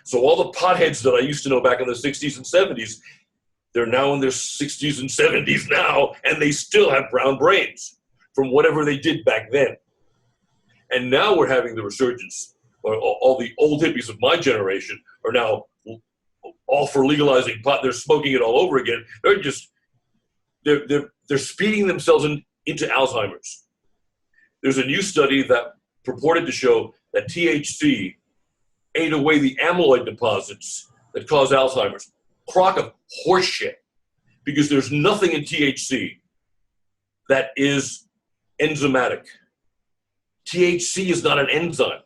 So all the potheads that I used to know back in the 60s and 70s, they're now in their 60s and 70s now, and they still have brown brains from whatever they did back then. And now we're having the resurgence. All the old hippies of my generation are now all for legalizing pot. They're smoking it all over again. They're speeding themselves into Alzheimer's. There's a new study that purported to show that THC ate away the amyloid deposits that cause Alzheimer's. Crock of horseshit, because there's nothing in THC that is enzymatic. THC is not an enzyme.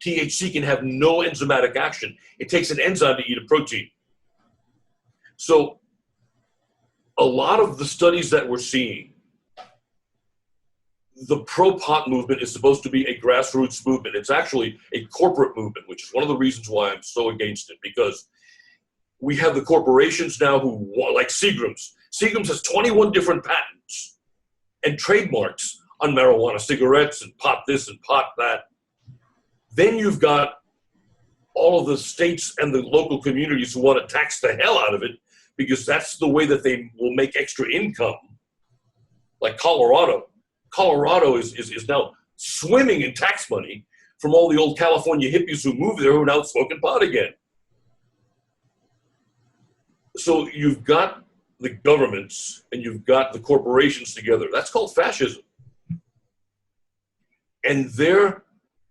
THC can have no enzymatic action. It takes an enzyme to eat a protein. So a lot of the studies that we're seeing, the pro-pot movement is supposed to be a grassroots movement. It's actually a corporate movement, which is one of the reasons why I'm so against it, because we have the corporations now who want, like Seagram's. Seagram's has 21 different patents and trademarks on marijuana, cigarettes, and pot this and pot that. Then you've got all of the states and the local communities who want to tax the hell out of it, because that's the way that they will make extra income. Like Colorado. Colorado is now swimming in tax money from all the old California hippies who moved there who are now smoking pot again. So you've got the governments and you've got the corporations together. That's called fascism. And they're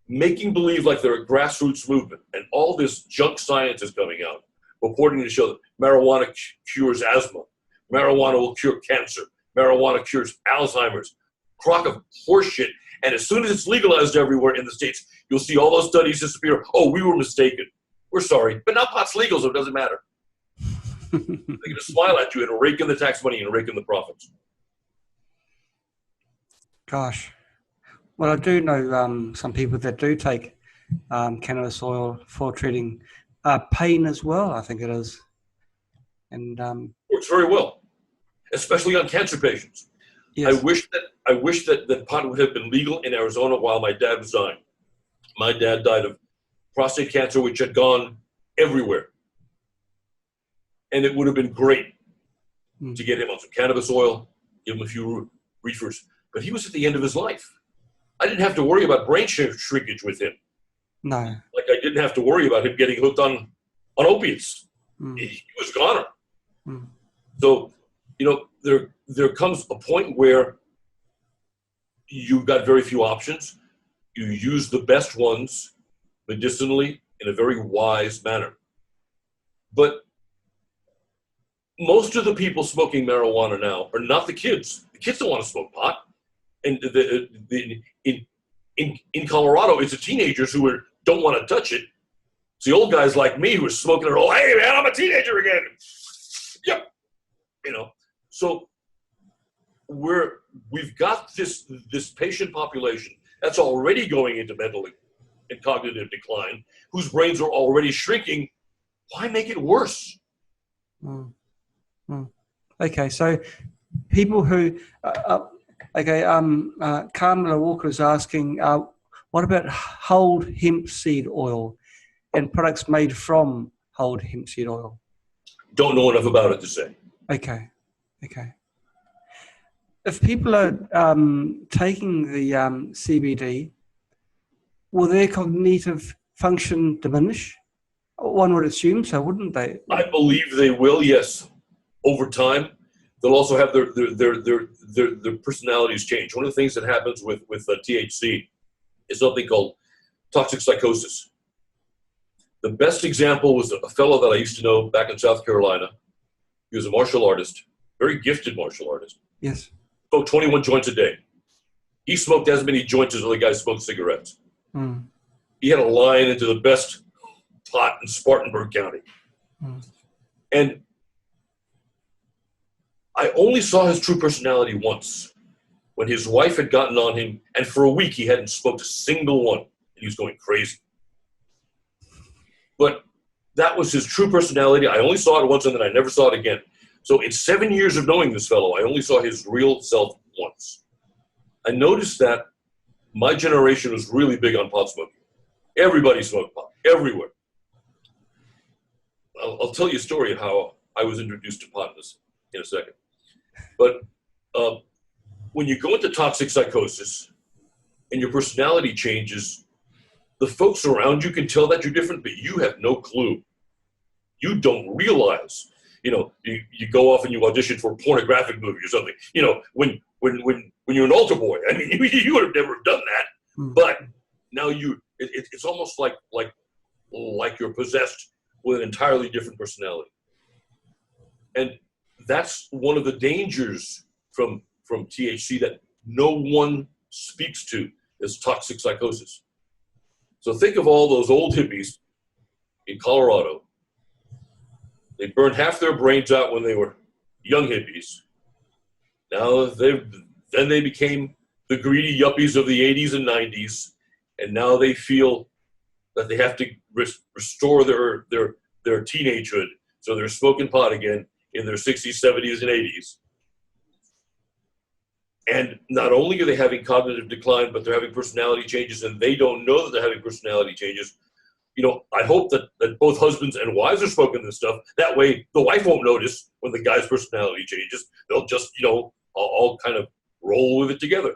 making believe like they're a grassroots movement. And all this junk science is coming out, purporting to show that marijuana cures asthma. Marijuana will cure cancer. Marijuana cures Alzheimer's. Crock of horseshit. And as soon as it's legalized everywhere in the States, you'll see all those studies disappear. Oh, we were mistaken. We're sorry. But now pot's legal, so it doesn't matter. They're going to smile at you and rake in the tax money and rake in the profits. Gosh. Well, I do know some people that do take cannabis oil for treating pain as well, I think it is. And works very well, especially on cancer patients. yes. I wish that pot would have been legal in Arizona while my dad was dying. My dad died of prostate cancer, which had gone everywhere. And it would have been great to get him on some cannabis oil, give him a few reefers. But he was at the end of his life. I didn't have to worry about brain shrinkage with him. No. Like I didn't have to worry about him getting hooked on opiates. He was a goner. So, you know, there comes a point where you've got very few options. You use the best ones medicinally in a very wise manner. But most of the people smoking marijuana now are not the kids. The kids don't want to smoke pot. And in Colorado, it's the teenagers who don't want to touch it. It's the old guys like me who are smoking it all. Hey, man, I'm a teenager again. Yep. You know, so we've got this patient population that's already going into mental and cognitive decline, whose brains are already shrinking. Why make it worse? Okay, so people who, Carmela Walker is asking, what about whole hemp seed oil and products made from whole hemp seed oil? Don't know enough about it to say. Okay. If people are taking the CBD, will their cognitive function diminish? One would assume so, wouldn't they? I believe they will, yes. Over time, they'll also have their personalities change. One of the things that happens with THC is something called toxic psychosis. The best example was a fellow that I used to know back in South Carolina. He was a martial artist, very gifted martial artist. Yes. Smoked 21 joints a day. He smoked as many joints as other guys smoked cigarettes. He had a line into the best pot in Spartanburg County. And I only saw his true personality once, when his wife had gotten on him, and for a week he hadn't smoked a single one, and he was going crazy. But that was his true personality. I only saw it once, and then I never saw it again. So in 7 years of knowing this fellow, I only saw his real self once. I noticed that my generation was really big on pot smoking. Everybody smoked pot, everywhere. I'll tell you a story of how I was introduced to pot in a second. But when you go into toxic psychosis and your personality changes, the folks around you can tell that you're different, but you have no clue. You don't realize. You know, you go off and you audition for a pornographic movie or something. You know, when you're an altar boy, I mean, you would have never done that. But now it's almost like you're possessed with an entirely different personality. And that's one of the dangers from THC that no one speaks to, is toxic psychosis. So think of all those old hippies in Colorado. They burned half their brains out when they were young hippies. Now they became the greedy yuppies of the 80s and 90s, and now they feel that they have to restore their teenagehood, so they're smoking pot again in their 60s, 70s, and 80s. And not only are they having cognitive decline, but they're having personality changes, and they don't know that they're having personality changes. You know, I hope that both husbands and wives are smoking this stuff. That way, the wife won't notice when the guy's personality changes. They'll just, you know, all kind of roll with it together.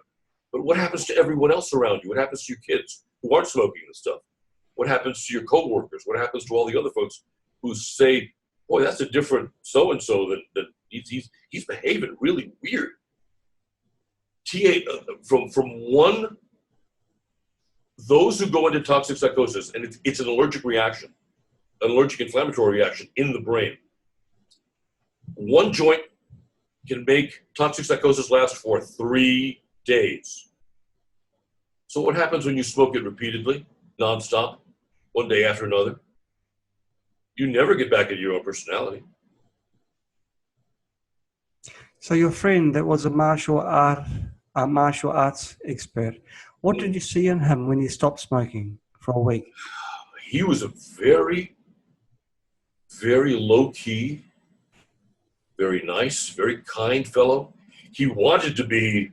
But what happens to everyone else around you? What happens to your kids who aren't smoking this stuff? What happens to your coworkers? What happens to all the other folks who say, boy, that's a different so-and-so that he's behaving really weird. Those who go into toxic psychosis, and it's an allergic reaction, an allergic inflammatory reaction in the brain. One joint can make toxic psychosis last for 3 days. So what happens when you smoke it repeatedly, nonstop, one day after another? You never get back into your own personality. So your friend that was a martial arts expert, what did you see in him when he stopped smoking for a week? He was a very, very low-key, very nice, very kind fellow. He wanted to be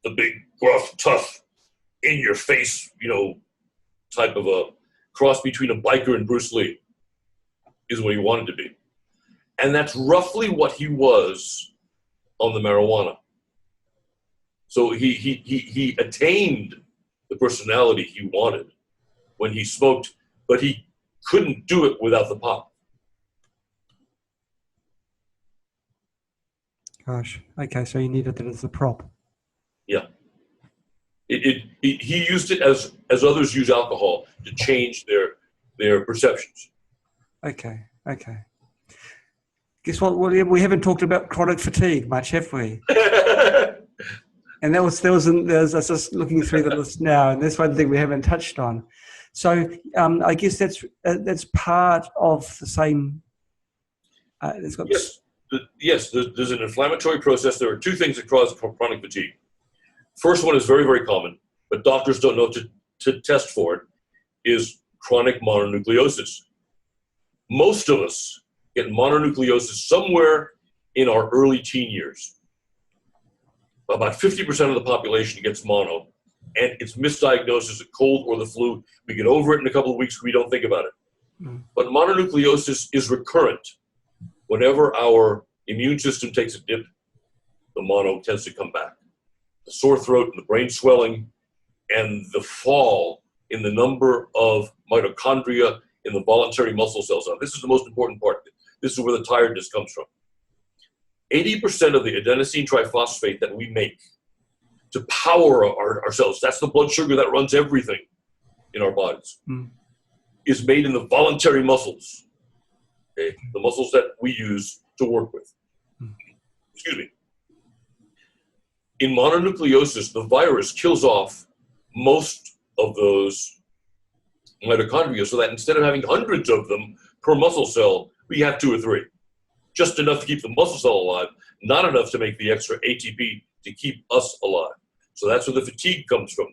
the big, gruff, tough, in-your-face, type of a cross between a biker and Bruce Lee, is what he wanted to be. And that's roughly what he was on the marijuana. So he attained the personality he wanted when he smoked, but he couldn't do it without the pop. Gosh, okay, so you needed it as a prop. Yeah. He used it as others use alcohol to change their perceptions. Okay. Guess what, William? We haven't talked about chronic fatigue much, have we? And I was just looking through the list now, and that's one thing we haven't touched on. So I guess that's part of the same. Yes. There's an inflammatory process. There are two things that cause chronic fatigue. First one is very, very common, but doctors don't know to test for it, is chronic mononucleosis. Most of us get mononucleosis somewhere in our early teen years. About 50% of the population gets mono, and it's misdiagnosed as a cold or the flu. We get over it in a couple of weeks, we don't think about it. But mononucleosis is recurrent. Whenever our immune system takes a dip, the mono tends to come back. The sore throat and the brain swelling and the fall in the number of mitochondria in the voluntary muscle cells. Now, this is the most important part. This is where the tiredness comes from. 80% of the adenosine triphosphate that we make to power ourselves, that's the blood sugar that runs everything in our bodies, is made in the voluntary muscles, okay? The muscles that we use to work with. Excuse me. In mononucleosis, the virus kills off most of those mitochondria so that instead of having hundreds of them per muscle cell, we have 2 or 3. Just enough to keep the muscle cell alive, not enough to make the extra ATP to keep us alive. So that's where the fatigue comes from.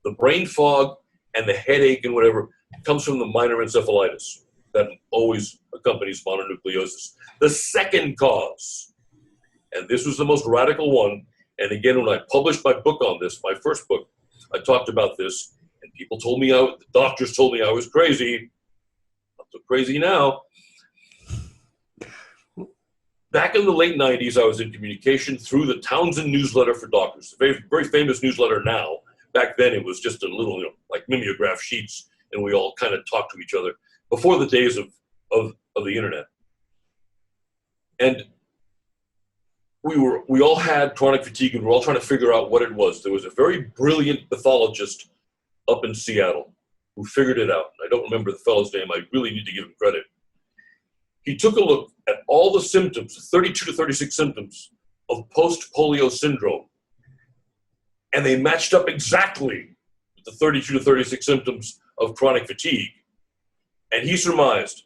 The brain fog and the headache and whatever comes from the minor encephalitis that always accompanies mononucleosis. The second cause, and this was the most radical one, and again, when I published my book on this, my first book, I talked about this, and people told me, the doctors told me I was crazy. Not so crazy now. Back in the late 90s, I was in communication through the Townsend newsletter for doctors. A very, very famous newsletter now. Back then, it was just a little, like mimeograph sheets, and we all kind of talked to each other before the days of the internet. And we all had chronic fatigue, and we're all trying to figure out what it was. There was a very brilliant pathologist up in Seattle who figured it out. I don't remember the fellow's name. I really need to give him credit. He took a look at all the symptoms, 32 to 36 symptoms of post-polio syndrome, and they matched up exactly with the 32 to 36 symptoms of chronic fatigue. And he surmised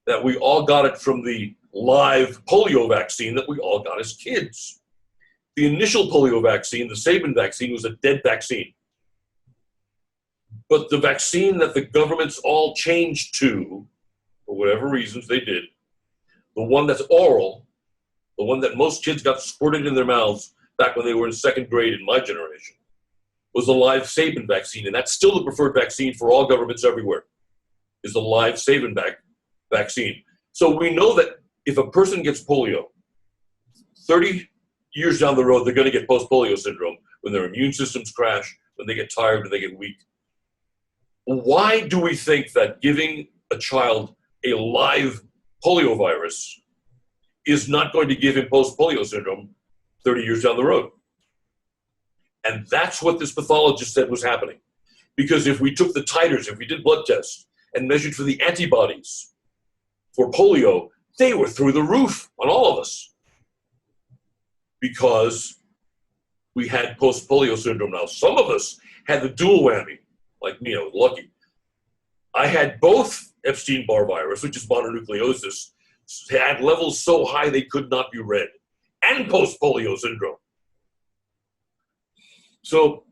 that we all got it from the live polio vaccine that we all got as kids. The initial polio vaccine, the Sabin vaccine, was a dead vaccine. But the vaccine that the governments all changed to, for whatever reasons they did, the one that's oral, the one that most kids got squirted in their mouths back when they were in second grade in my generation, was the live Sabin vaccine. And that's still the preferred vaccine for all governments everywhere, is the live Sabin vaccine. So we know that if a person gets polio, 30 years down the road, they're going to get post-polio syndrome when their immune systems crash, when they get tired, when they get weak. Why do we think that giving a child a live polio virus is not going to give him post-polio syndrome 30 years down the road? And that's what this pathologist said was happening. Because if we took the titers, if we did blood tests and measured for the antibodies for polio, they were through the roof on all of us. because we had post-polio syndrome. Now, some of us had the dual whammy, like me, I was lucky. I had both Epstein-Barr virus, which is mononucleosis, had levels so high they could not be read, and post-polio syndrome. So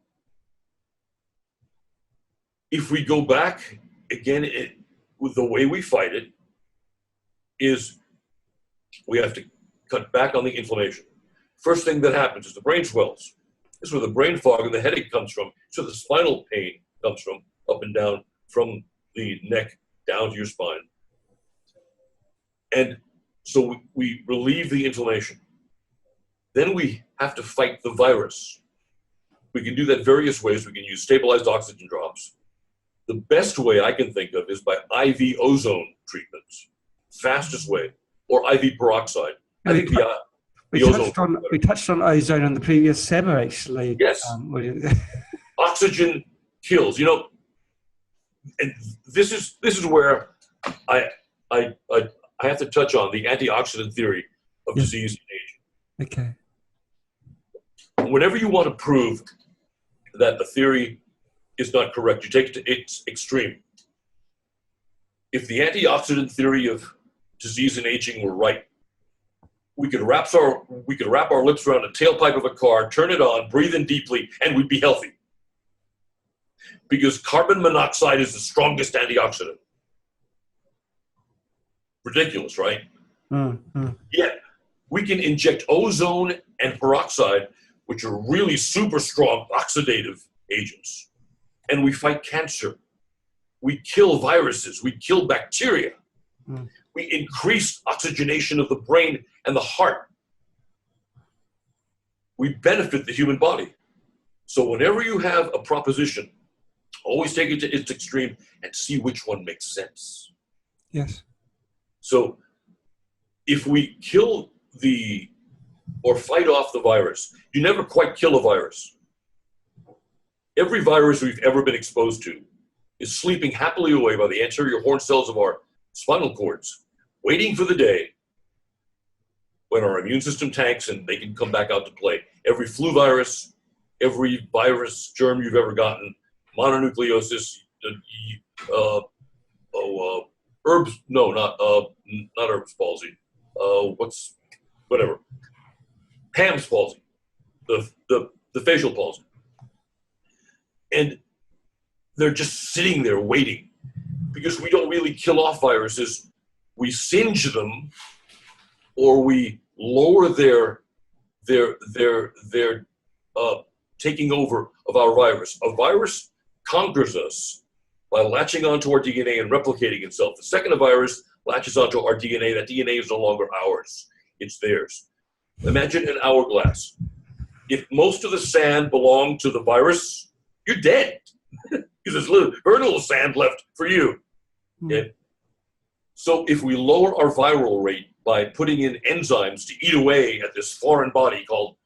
if we go back, again, with the way we fight it, is we have to cut back on the inflammation. First thing that happens is the brain swells. This is where the brain fog and the headache comes from. So the spinal pain comes from, up and down, from the neck down to your spine. And so we relieve the inflammation. Then we have to fight the virus. We can do that various ways. We can use stabilized oxygen drops. The best way I can think of is by IV ozone treatments. Fastest way. Or IV peroxide. I think we touched on ozone in the previous SAMA, actually. Yes. Oxygen kills. You know, and this is where I have to touch on the antioxidant theory of disease and aging. Okay. Whenever you want to prove that the theory is not correct, you take it to its extreme. If the antioxidant theory of disease and aging were right, we could wrap our lips around a tailpipe of a car, turn it on, breathe in deeply, and we'd be healthy. Because carbon monoxide is the strongest antioxidant. Ridiculous, right? Yet, we can inject ozone and peroxide, which are really super strong oxidative agents, and we fight cancer. We kill viruses. We kill bacteria. We increase oxygenation of the brain and the heart. We benefit the human body. So whenever you have a proposition, always take it to its extreme and see which one makes sense. Yes. So if we kill or fight off the virus, you never quite kill a virus. Every virus we've ever been exposed to is sleeping happily away by the anterior horn cells of our spinal cords, waiting for the day when our immune system tanks and they can come back out to play. Every flu virus, every virus germ you've ever gotten, mononucleosis, not Erb's palsy. Ham's palsy, the facial palsy. And they're just sitting there waiting because we don't really kill off viruses. We singe them, or we lower their taking over of our virus. A virus conquers us by latching onto our DNA and replicating itself. The second a virus latches onto our DNA, that DNA is no longer ours. It's theirs. Imagine an hourglass. If most of the sand belonged to the virus, you're dead. Because there's very little sand left for you. Okay? So if we lower our viral rate by putting in enzymes to eat away at this foreign body called,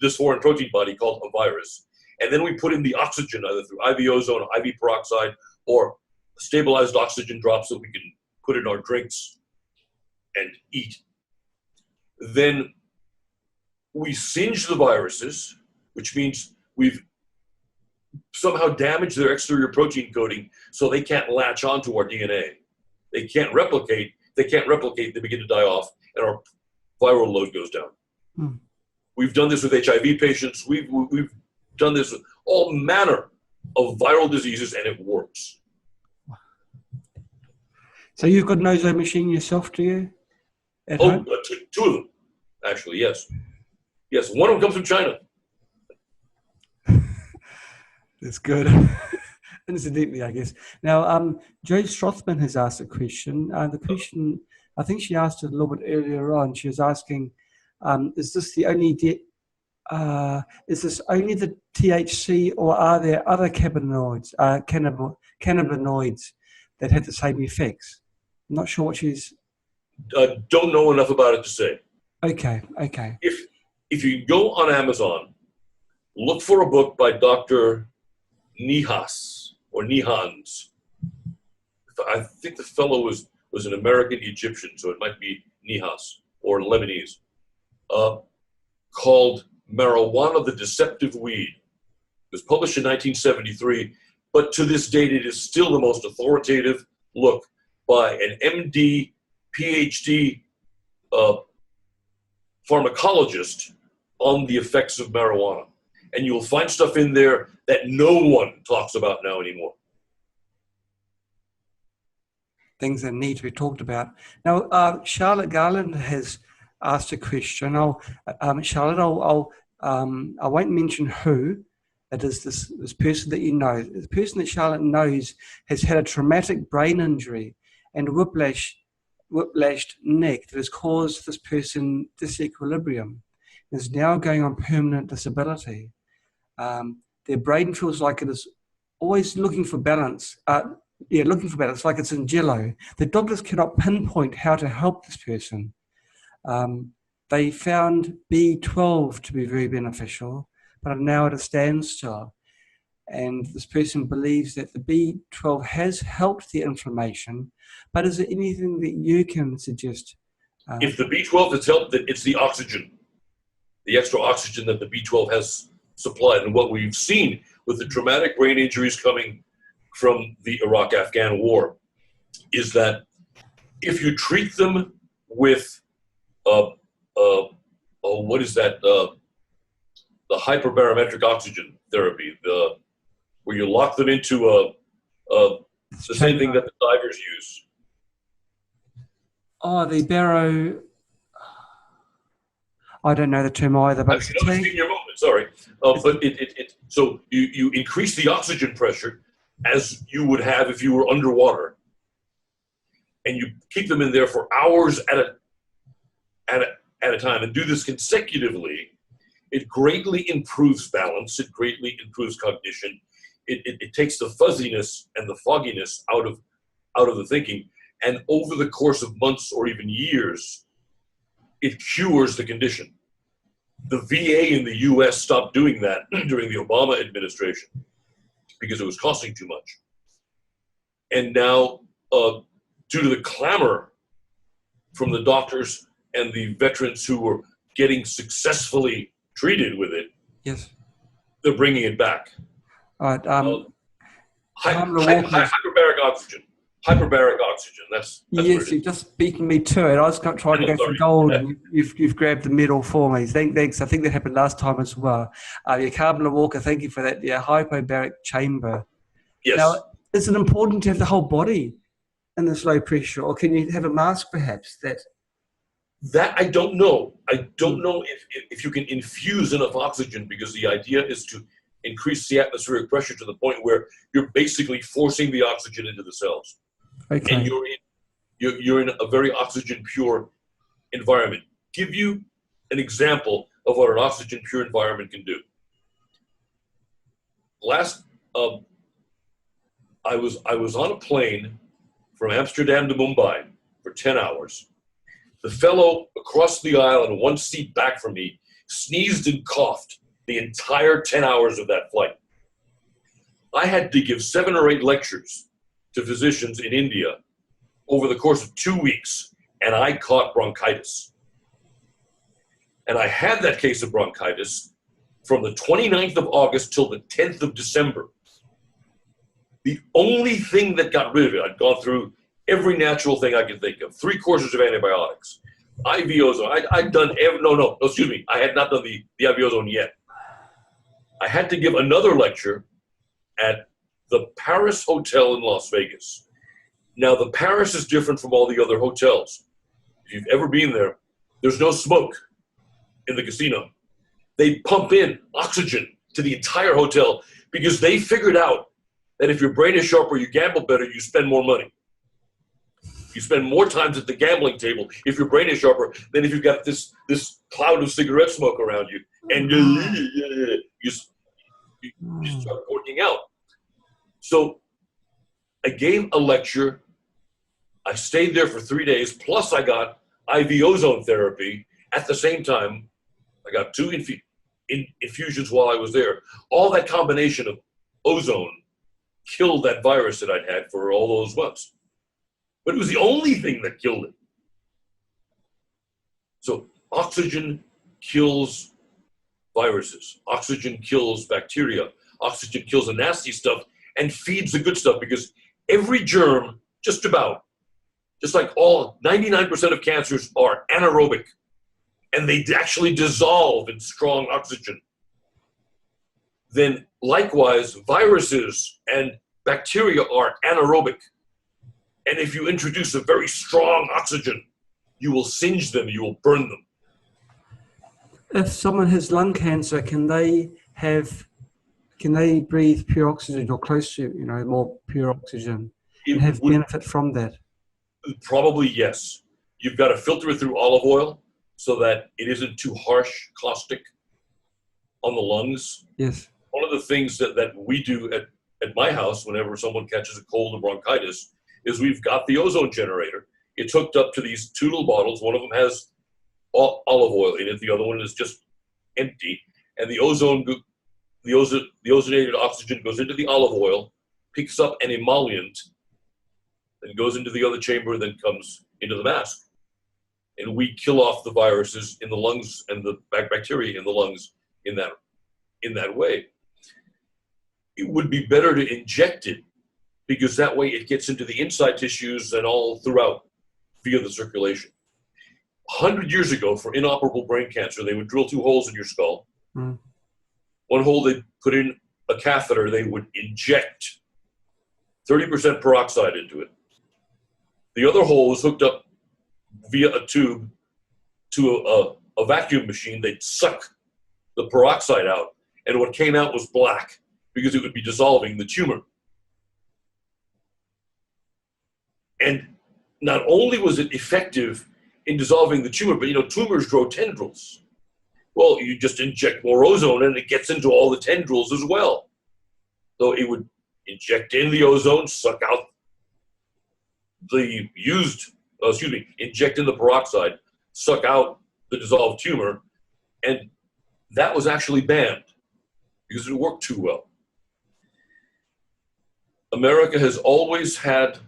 this foreign protein body called a virus, and then we put in the oxygen either through IV ozone, IV peroxide, or stabilized oxygen drops that we can put in our drinks and eat, then we singe the viruses, which means we've somehow damaged their exterior protein coating so they can't latch onto our DNA. They can't replicate. They begin to die off, and our viral load goes down. We've done this with HIV patients. We've done this with all manner of viral diseases, and it works. So you've got an ozone machine yourself, do you? Two of them, actually, yes. Yes, one of them comes from China. That's good. Incidentally, I guess. Now, Joe Strothman has asked a question. The question, I think she asked it a little bit earlier on. She was asking, is this only the THC, or are there other cannabinoids that have the same effects? I'm not sure what she's... Don't know enough about it to say. Okay. If you go on Amazon, look for a book by Dr. Nihas or Nihans. I think the fellow was an American Egyptian, so it might be Nihas or Lebanese. called Marijuana, the Deceptive Weed. It was published in 1973, but to this date, it is still the most authoritative look by an MD, PhD pharmacologist on the effects of marijuana. And you'll find stuff in there that no one talks about now anymore. Things that need to be talked about. Now, Charlotte Garland has asked a question. Charlotte, I won't mention who. It is this person that you know. The person that Charlotte knows has had a traumatic brain injury and whiplashed neck that has caused this person disequilibrium. Is now going on permanent disability. Their brain feels like it is always looking for balance. Like it's in jello. The doctors cannot pinpoint how to help this person. They found B12 to be very beneficial, but are now at a standstill. And this person believes that the B12 has helped the inflammation, but is there anything that you can suggest? If the B12 has helped, it's the oxygen, the extra oxygen that the B12 has supplied. And what we've seen with the traumatic brain injuries coming from the Iraq-Afghan war is that if you treat them with the hyperbarometric oxygen therapy, where you lock them into the same thing that the divers use. Oh, the baro. I don't know the term either, but I've noticed in your moment, sorry. But so you increase the oxygen pressure as you would have if you were underwater, and you keep them in there for hours at a time, and do this consecutively. It greatly improves balance. It greatly improves cognition. It takes the fuzziness and the fogginess out of the thinking, and over the course of months or even years, it cures the condition. The VA in the U.S. stopped doing that during the Obama administration because it was costing too much. And now, due to the clamor from the doctors and the veterans who were getting successfully treated with it, yes, they're bringing it back. All right. Hyperbaric oxygen. Hyperbaric oxygen. That's yes, you're just beating me to it. I was trying to go for gold, and you've grabbed the medal for me. Thanks. I think that happened last time as well. Carbon Walker, thank you for that. Yeah, hypobaric chamber. Yes. Now, is it important to have the whole body in this low pressure, or can you have a mask perhaps? That I don't know. I don't know if you can infuse enough oxygen, because the idea is to increase the atmospheric pressure to the point where you're basically forcing the oxygen into the cells. Okay. And you're in a very oxygen pure environment. Give you an example of what an oxygen pure environment can do. I was on a plane from Amsterdam to Mumbai for 10 hours. The fellow across the aisle and one seat back from me sneezed and coughed the entire 10 hours of that flight. I had to give 7 or 8 lectures to physicians in India over the course of 2 weeks, and I caught bronchitis. And I had that case of bronchitis from the 29th of August till the 10th of December. The only thing that got rid of it, I'd gone through every natural thing I could think of, 3 courses of antibiotics, IV ozone. I had not done the IV ozone yet. I had to give another lecture at the Paris Hotel in Las Vegas. Now, the Paris is different from all the other hotels. If you've ever been there, there's no smoke in the casino. They pump in oxygen to the entire hotel because they figured out that if your brain is sharper, you gamble better, you spend more money. You spend more times at the gambling table if your brain is sharper than if you've got this cloud of cigarette smoke around you, and you start working out. So I gave a lecture. I stayed there for 3 days, plus I got IV ozone therapy at the same time. I got 2 infusions while I was there. All that combination of ozone killed that virus that I'd had for all those months. But it was the only thing that killed it. So oxygen kills viruses. Oxygen kills bacteria. Oxygen kills the nasty stuff and feeds the good stuff, because every germ, just about, just like all 99% of cancers are anaerobic, and they actually dissolve in strong oxygen. Then likewise, viruses and bacteria are anaerobic. And if you introduce a very strong oxygen, you will singe them, you will burn them. If someone has lung cancer, can they breathe pure oxygen or close to, more pure oxygen and have benefit from that? Probably yes. You've got to filter it through olive oil so that it isn't too harsh, caustic on the lungs. Yes. One of the things that we do at my house whenever someone catches a cold or bronchitis is we've got the ozone generator. It's hooked up to these 2 little bottles. One of them has olive oil in it. The other one is just empty. And the ozonated oxygen goes into the olive oil, picks up an emollient, and goes into the other chamber, then comes into the mask. And we kill off the viruses in the lungs and the bacteria in the lungs in that way. It would be better to inject it, because that way it gets into the inside tissues and all throughout via the circulation. 100 years ago, for inoperable brain cancer, they would drill 2 holes in your skull. Mm. One hole, they'd put in a catheter, they would inject 30% peroxide into it. The other hole was hooked up via a tube to a vacuum machine. They'd suck the peroxide out, and what came out was black, because it would be dissolving the tumor. And not only was it effective in dissolving the tumor, but tumors grow tendrils. Well, you just inject more ozone and it gets into all the tendrils as well. So it would inject in the ozone, suck out the inject in the peroxide, suck out the dissolved tumor, and that was actually banned because it worked too well. America has always had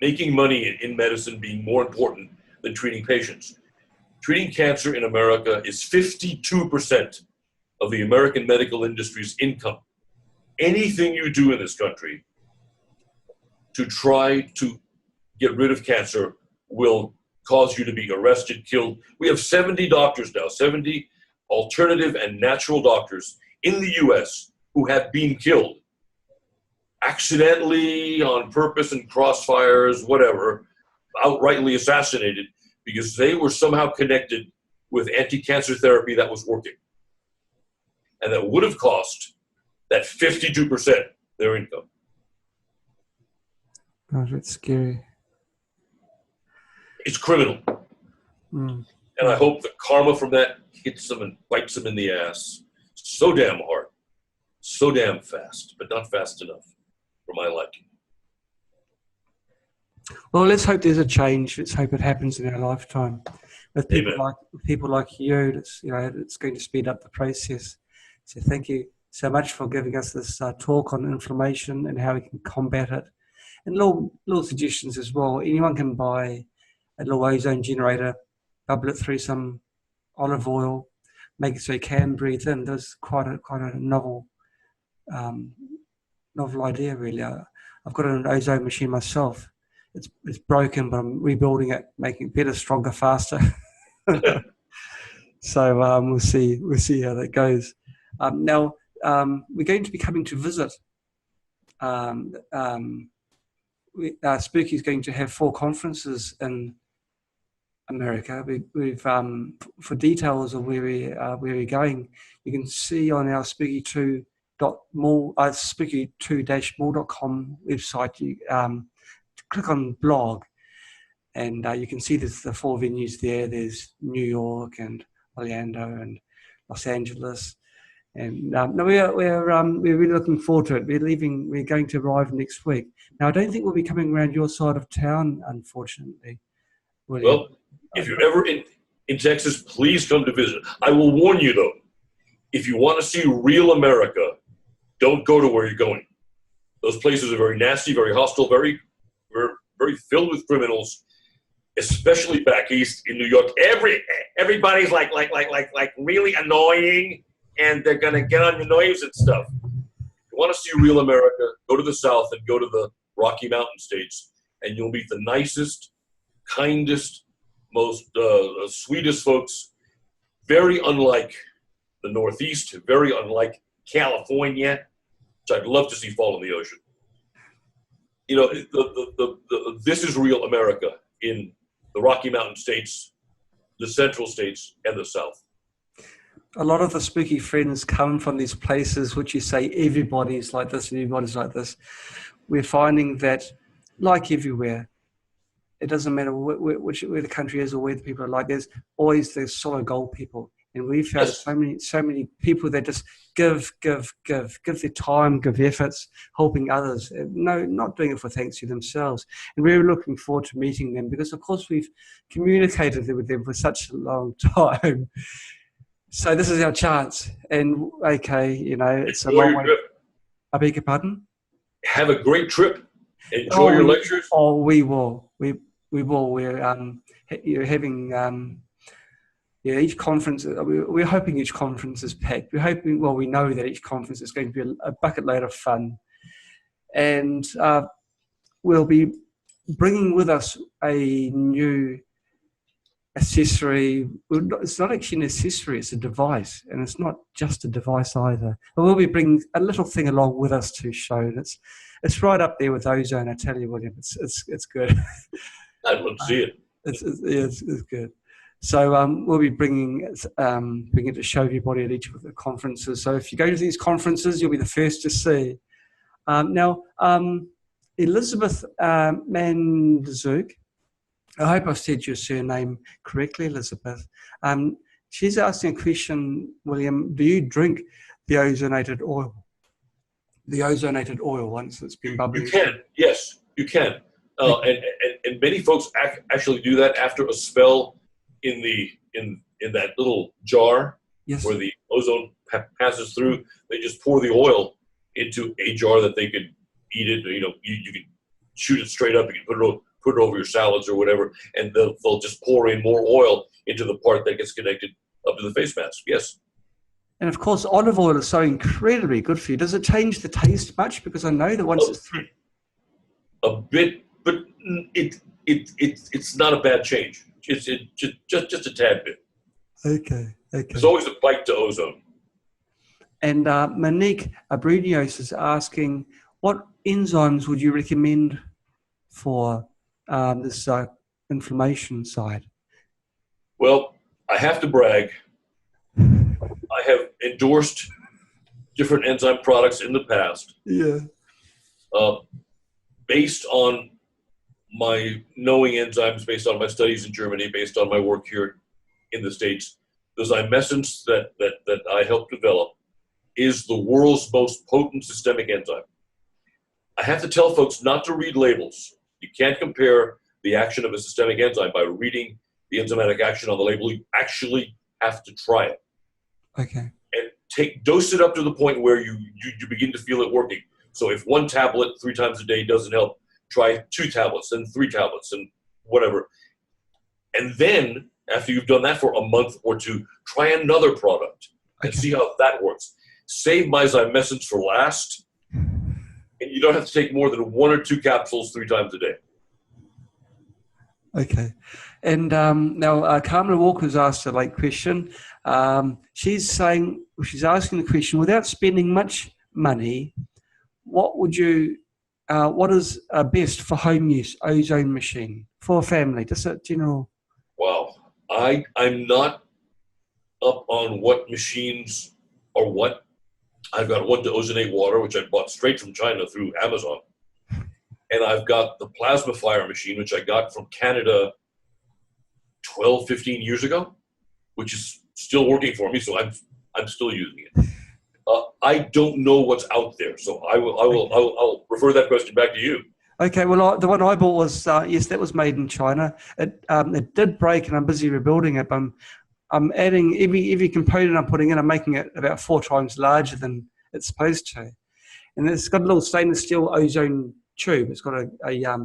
making money in medicine being more important than treating patients. Treating cancer in America is 52% of the American medical industry's income. Anything you do in this country to try to get rid of cancer will cause you to be arrested, killed. We have 70 doctors now, 70 alternative and natural doctors in the US who have been killed accidentally, on purpose, in crossfires, whatever, outrightly assassinated because they were somehow connected with anti-cancer therapy that was working. And that would have cost that 52% their income. Gosh, it's scary. It's criminal. Mm. And I hope the karma from that hits them and bites them in the ass so damn hard, so damn fast, but not fast enough for my liking. Well, let's hope there's a change. Let's hope it happens in our lifetime. With people like you, it's going to speed up the process. So thank you so much for giving us this talk on inflammation and how we can combat it. And little suggestions as well. Anyone can buy a little ozone generator, bubble it through some olive oil, make it so you can breathe in. There's quite a novel idea, really. I've got an ozone machine myself. It's broken, but I'm rebuilding it, making it better, stronger, faster. So we'll see how that goes. Now we're going to be coming to visit. Spooky is going to have 4 conferences in America. We've for details of where we're going, you can see on our spooky2-mall.com website. You click on blog, and you can see there's the 4 venues there. There's New York and Orlando and Los Angeles. And we're really looking forward to it. We're going to arrive next week. Now, I don't think we'll be coming around your side of town, unfortunately. Well, if you're ever in Texas, please come to visit. I will warn you, though, if you want to see real America, don't go to where you're going. Those places are very nasty, very hostile, very filled with criminals. especially back east in New York, everybody's like really annoying, and they're gonna get on your nerves and stuff. If you want to see real America, go to the South and go to the Rocky Mountain states, and you'll meet the nicest, kindest, most sweetest folks. Very unlike the Northeast, very unlike California, which I'd love to see fall in the ocean. You know, this is real America in the Rocky Mountain states, the central states, and the South. A lot of the spooky friends come from these places which you say everybody's like this and everybody's like this. We're finding that, like everywhere, it doesn't matter where the country is or where the people are like, there's always the solid gold people. And we've found so many people that just give their time, give efforts, helping others. No, not doing it for thanks to themselves. And we're looking forward to meeting them because, of course, we've communicated with them for such a long time. So this is our chance. And, okay, you know, it's a long way. I beg your pardon? Have a great trip. Enjoy your lectures. Oh, we will. We will. We're having... Yeah, each conference, we're hoping each conference is packed. We're hoping, well, we know that each conference is going to be a bucket load of fun. And we'll be bringing with us a new accessory. It's not actually an accessory, it's a device. And it's not just a device either. But we'll be bringing a little thing along with us to show. It's right up there with ozone, I tell you, William. It's good. I'd love to see it. It's good. So we'll be bringing it to show everybody at each of the conferences. So if you go to these conferences, you'll be the first to see. Now, Elizabeth Mandzug, I hope I've said your surname correctly, Elizabeth. She's asking a question, William, do you drink the ozonated oil? The ozonated oil once it's been bubbling? You can, yes, you can. And many folks actually do that after a spell in that little jar, yes, where the ozone passes through. They just pour the oil into a jar that they could eat it. You know, you can shoot it straight up. You can put it over your salads or whatever, and they'll just pour in more oil into the part that gets connected up to the face mask. Yes. And of course, olive oil is so incredibly good for you. Does it change the taste much? Because I know that once it's through. A bit, but it's not a bad change. Just a tad bit. Okay. There's always a bite to ozone. And Monique Abrunios is asking, what enzymes would you recommend for this inflammation side? Well, I have to brag. I have endorsed different enzyme products in the past. Yeah. Based on my knowing enzymes, based on my studies in Germany, based on my work here in the States, the zymescence that I helped develop is the world's most potent systemic enzyme. I have to tell folks not to read labels. You can't compare the action of a systemic enzyme by reading the enzymatic action on the label. You actually have to try it. Okay. And dose it up to the point where you begin to feel it working. So if one tablet 3 times a day doesn't help, try 2 tablets, then 3 tablets, and whatever. And then, after you've done that for a month or 2, try another product and see how that works. Save my zymescence for last, and you don't have to take more than 1 or 2 capsules 3 times a day. Okay. And now Carmen Walker's asked a late question. She's asking the question, without spending much money, what is best for home use, ozone machine, for a family, just a general? Wow. I'm not up on what machines or what. I've got one to ozonate water, which I bought straight from China through Amazon. And I've got the plasma fire machine, which I got from Canada 12, 15 years ago, which is still working for me, so I'm still using it. I don't know what's out there, so I'll refer that question back to you. Okay, well, the one I bought was, yes, that was made in China. It did break, and I'm busy rebuilding it. I'm adding every component I'm putting in, I'm making it about 4 times larger than it's supposed to. And it's got a little stainless steel ozone tube. It's got a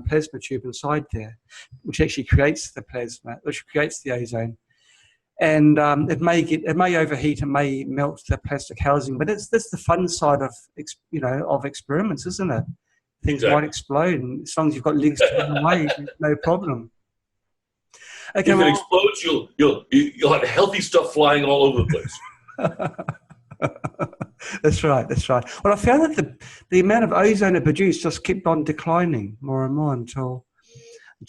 plasma tube inside there, which actually creates the plasma, which creates the ozone. And it may overheat, it may melt the plastic housing, but that's the fun side of of experiments, isn't it? Things might explode, and as long as you've got legs to run away, no problem. Okay, if it explodes, you'll have healthy stuff flying all over the place. That's right. Well, I found that the amount of ozone it produced just kept on declining more and more until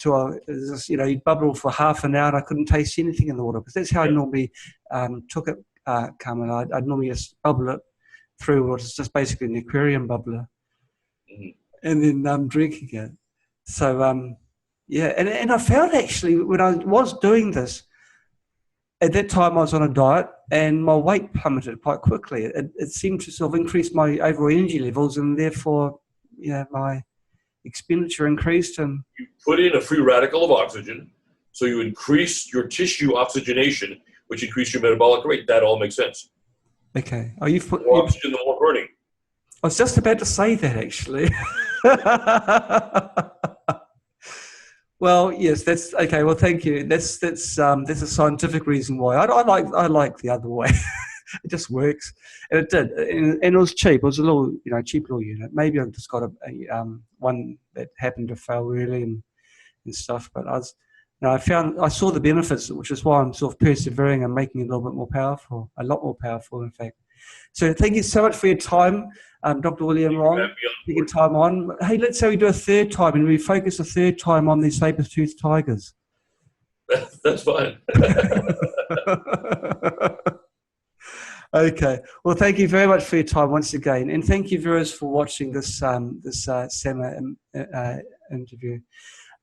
you'd bubble for half an hour and I couldn't taste anything in the water, because that's how I normally took it, Carmen. I'd normally just bubble it through what is just basically an aquarium bubbler, and then drinking it. So, and I found actually when I was doing this, at that time I was on a diet and my weight plummeted quite quickly. It seemed to sort of increase my overall energy levels, and therefore, my expenditure increased. And you put in a free radical of oxygen, so you increase your tissue oxygenation, which increased your metabolic rate. That all makes sense. Okay. Oh, you've put the more oxygen, the more burning. I was just about to say that, actually. Well, yes, that's okay. Well, thank you. That's a scientific reason why I like the other way. It just works, and it did, and it was cheap. It was a little, cheap little unit. Maybe I just got a one that happened to fail early and stuff. But I saw the benefits, which is why I'm sort of persevering and making it a little bit more powerful, a lot more powerful, in fact. So thank you so much for your time, Dr. William Wong. Taking time on. Hey, let's say we do a third time and we focus a third time on these saber-toothed tigers. That's fine. Okay. Well, thank you very much for your time once again, and thank you viewers for watching this SAMA interview.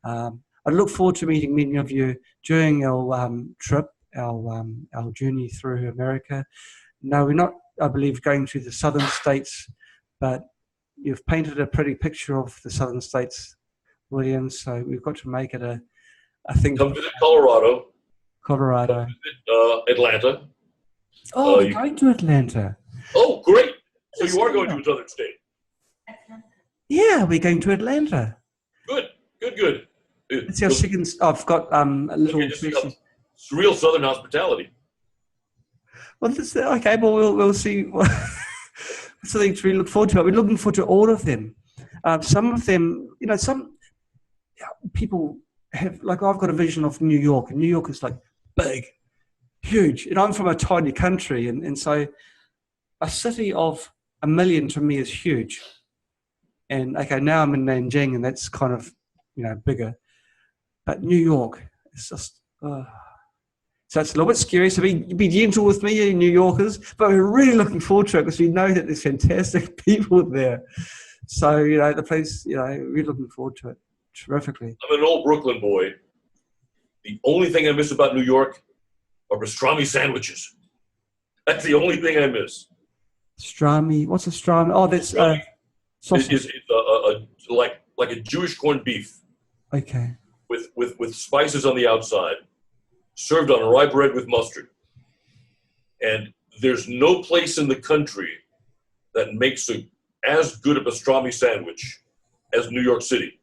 I look forward to meeting many of you during our trip, our journey through America. No, we're not, I believe, going to the southern states, but you've painted a pretty picture of the southern states, William, so we've got to make it a thing. Come visit Colorado. Come visit Atlanta. Oh, we're going to Atlanta. Oh, great. So you are going to a southern state. Yeah, we're going to Atlanta. Good. It's our second. I've got a little. It's real southern hospitality. Well, okay, but we'll see. Something to really look forward to. We're looking forward to all of them. Some of them, some people have, like, I've got a vision of New York, and New York is like big, huge. And I'm from a tiny country, and so a city of 1 million to me is huge. And okay, now I'm in Nanjing, and that's kind of, bigger. But New York is just. So it's a little bit scary, so be gentle with me, you New Yorkers, but we're really looking forward to it because we know that there's fantastic people there. So, the place, we're looking forward to it terrifically. I'm an old Brooklyn boy. The only thing I miss about New York are pastrami sandwiches. That's the only thing I miss. Pastrami, what's a pastrami? Oh, that's sausage. It's like a Jewish corned beef. Okay. With spices on the outside. Served on rye bread with mustard. And there's no place in the country that makes as good a pastrami sandwich as New York City.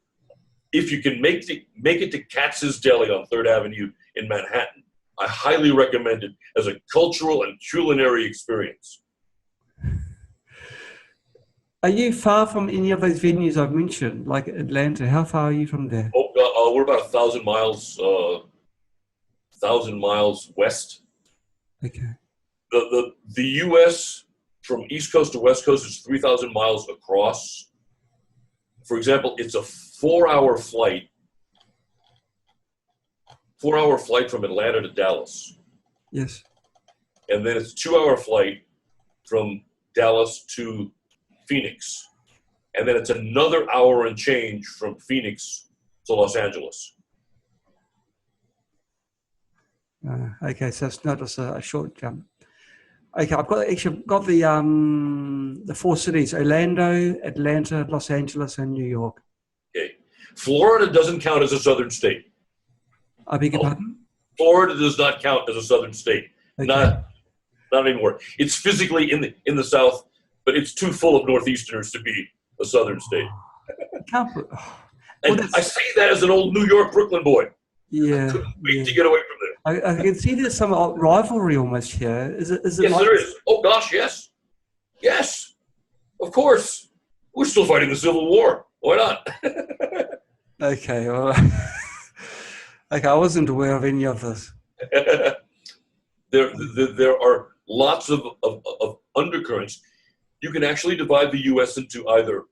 If you can make it to Katz's Deli on 3rd Avenue in Manhattan, I highly recommend it as a cultural and culinary experience. Are you far from any of those venues I've mentioned, like Atlanta? How far are you from there? Oh, we're about 1,000 miles. 1,000 miles west. Okay. The U.S. from East Coast to West Coast is 3,000 miles across. For example, it's a 4-hour flight. 4-hour flight from Atlanta to Dallas. Yes. And then it's a 2-hour flight from Dallas to Phoenix. And then it's another hour and change from Phoenix to Los Angeles. Okay, so it's not just a short jump. Okay, I've got the 4 cities: Orlando, Atlanta, Los Angeles, and New York. Okay, Florida doesn't count as a southern state. I beg your pardon? Florida does not count as a southern state. Okay. Not anymore. It's physically in the south, but it's too full of northeasterners to be a southern state. can't. And I say that as an old New York, Brooklyn boy. Yeah. I couldn't wait to get away from there. I can see there's some rivalry almost here. Is it? Yes, like, there is. Oh gosh, yes, yes, of course. We're still fighting the Civil War. Why not? Okay. Well, okay. I wasn't aware of any of this. There are lots of undercurrents. You can actually divide the U.S. into either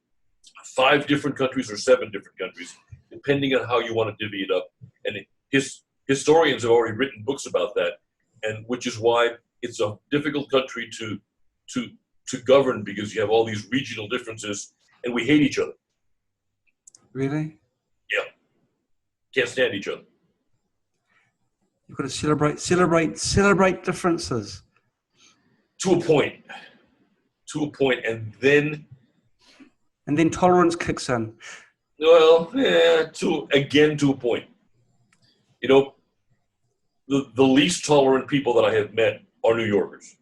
5 different countries or 7 different countries, depending on how you want to divvy it up. And historians have already written books about that, and which is why it's a difficult country to govern, because you have all these regional differences, and we hate each other. Really? Yeah, can't stand each other. You've got to celebrate differences. To a point, and then tolerance kicks in. Well, yeah, to a point. You know, the least tolerant people that I have met are New Yorkers.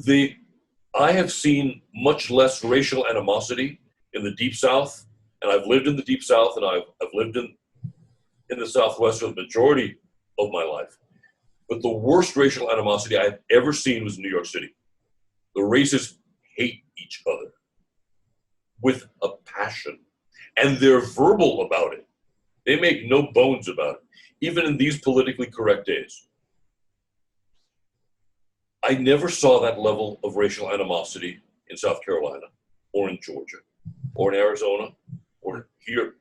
I have seen much less racial animosity in the Deep South, and I've lived in the Deep South, and I've lived in the Southwest for the majority of my life. But the worst racial animosity I've ever seen was in New York City. The races hate each other with a passion, and they're verbal about it. They make no bones about it, even in these politically correct days. I never saw that level of racial animosity in South Carolina, or in Georgia, or in Arizona, or here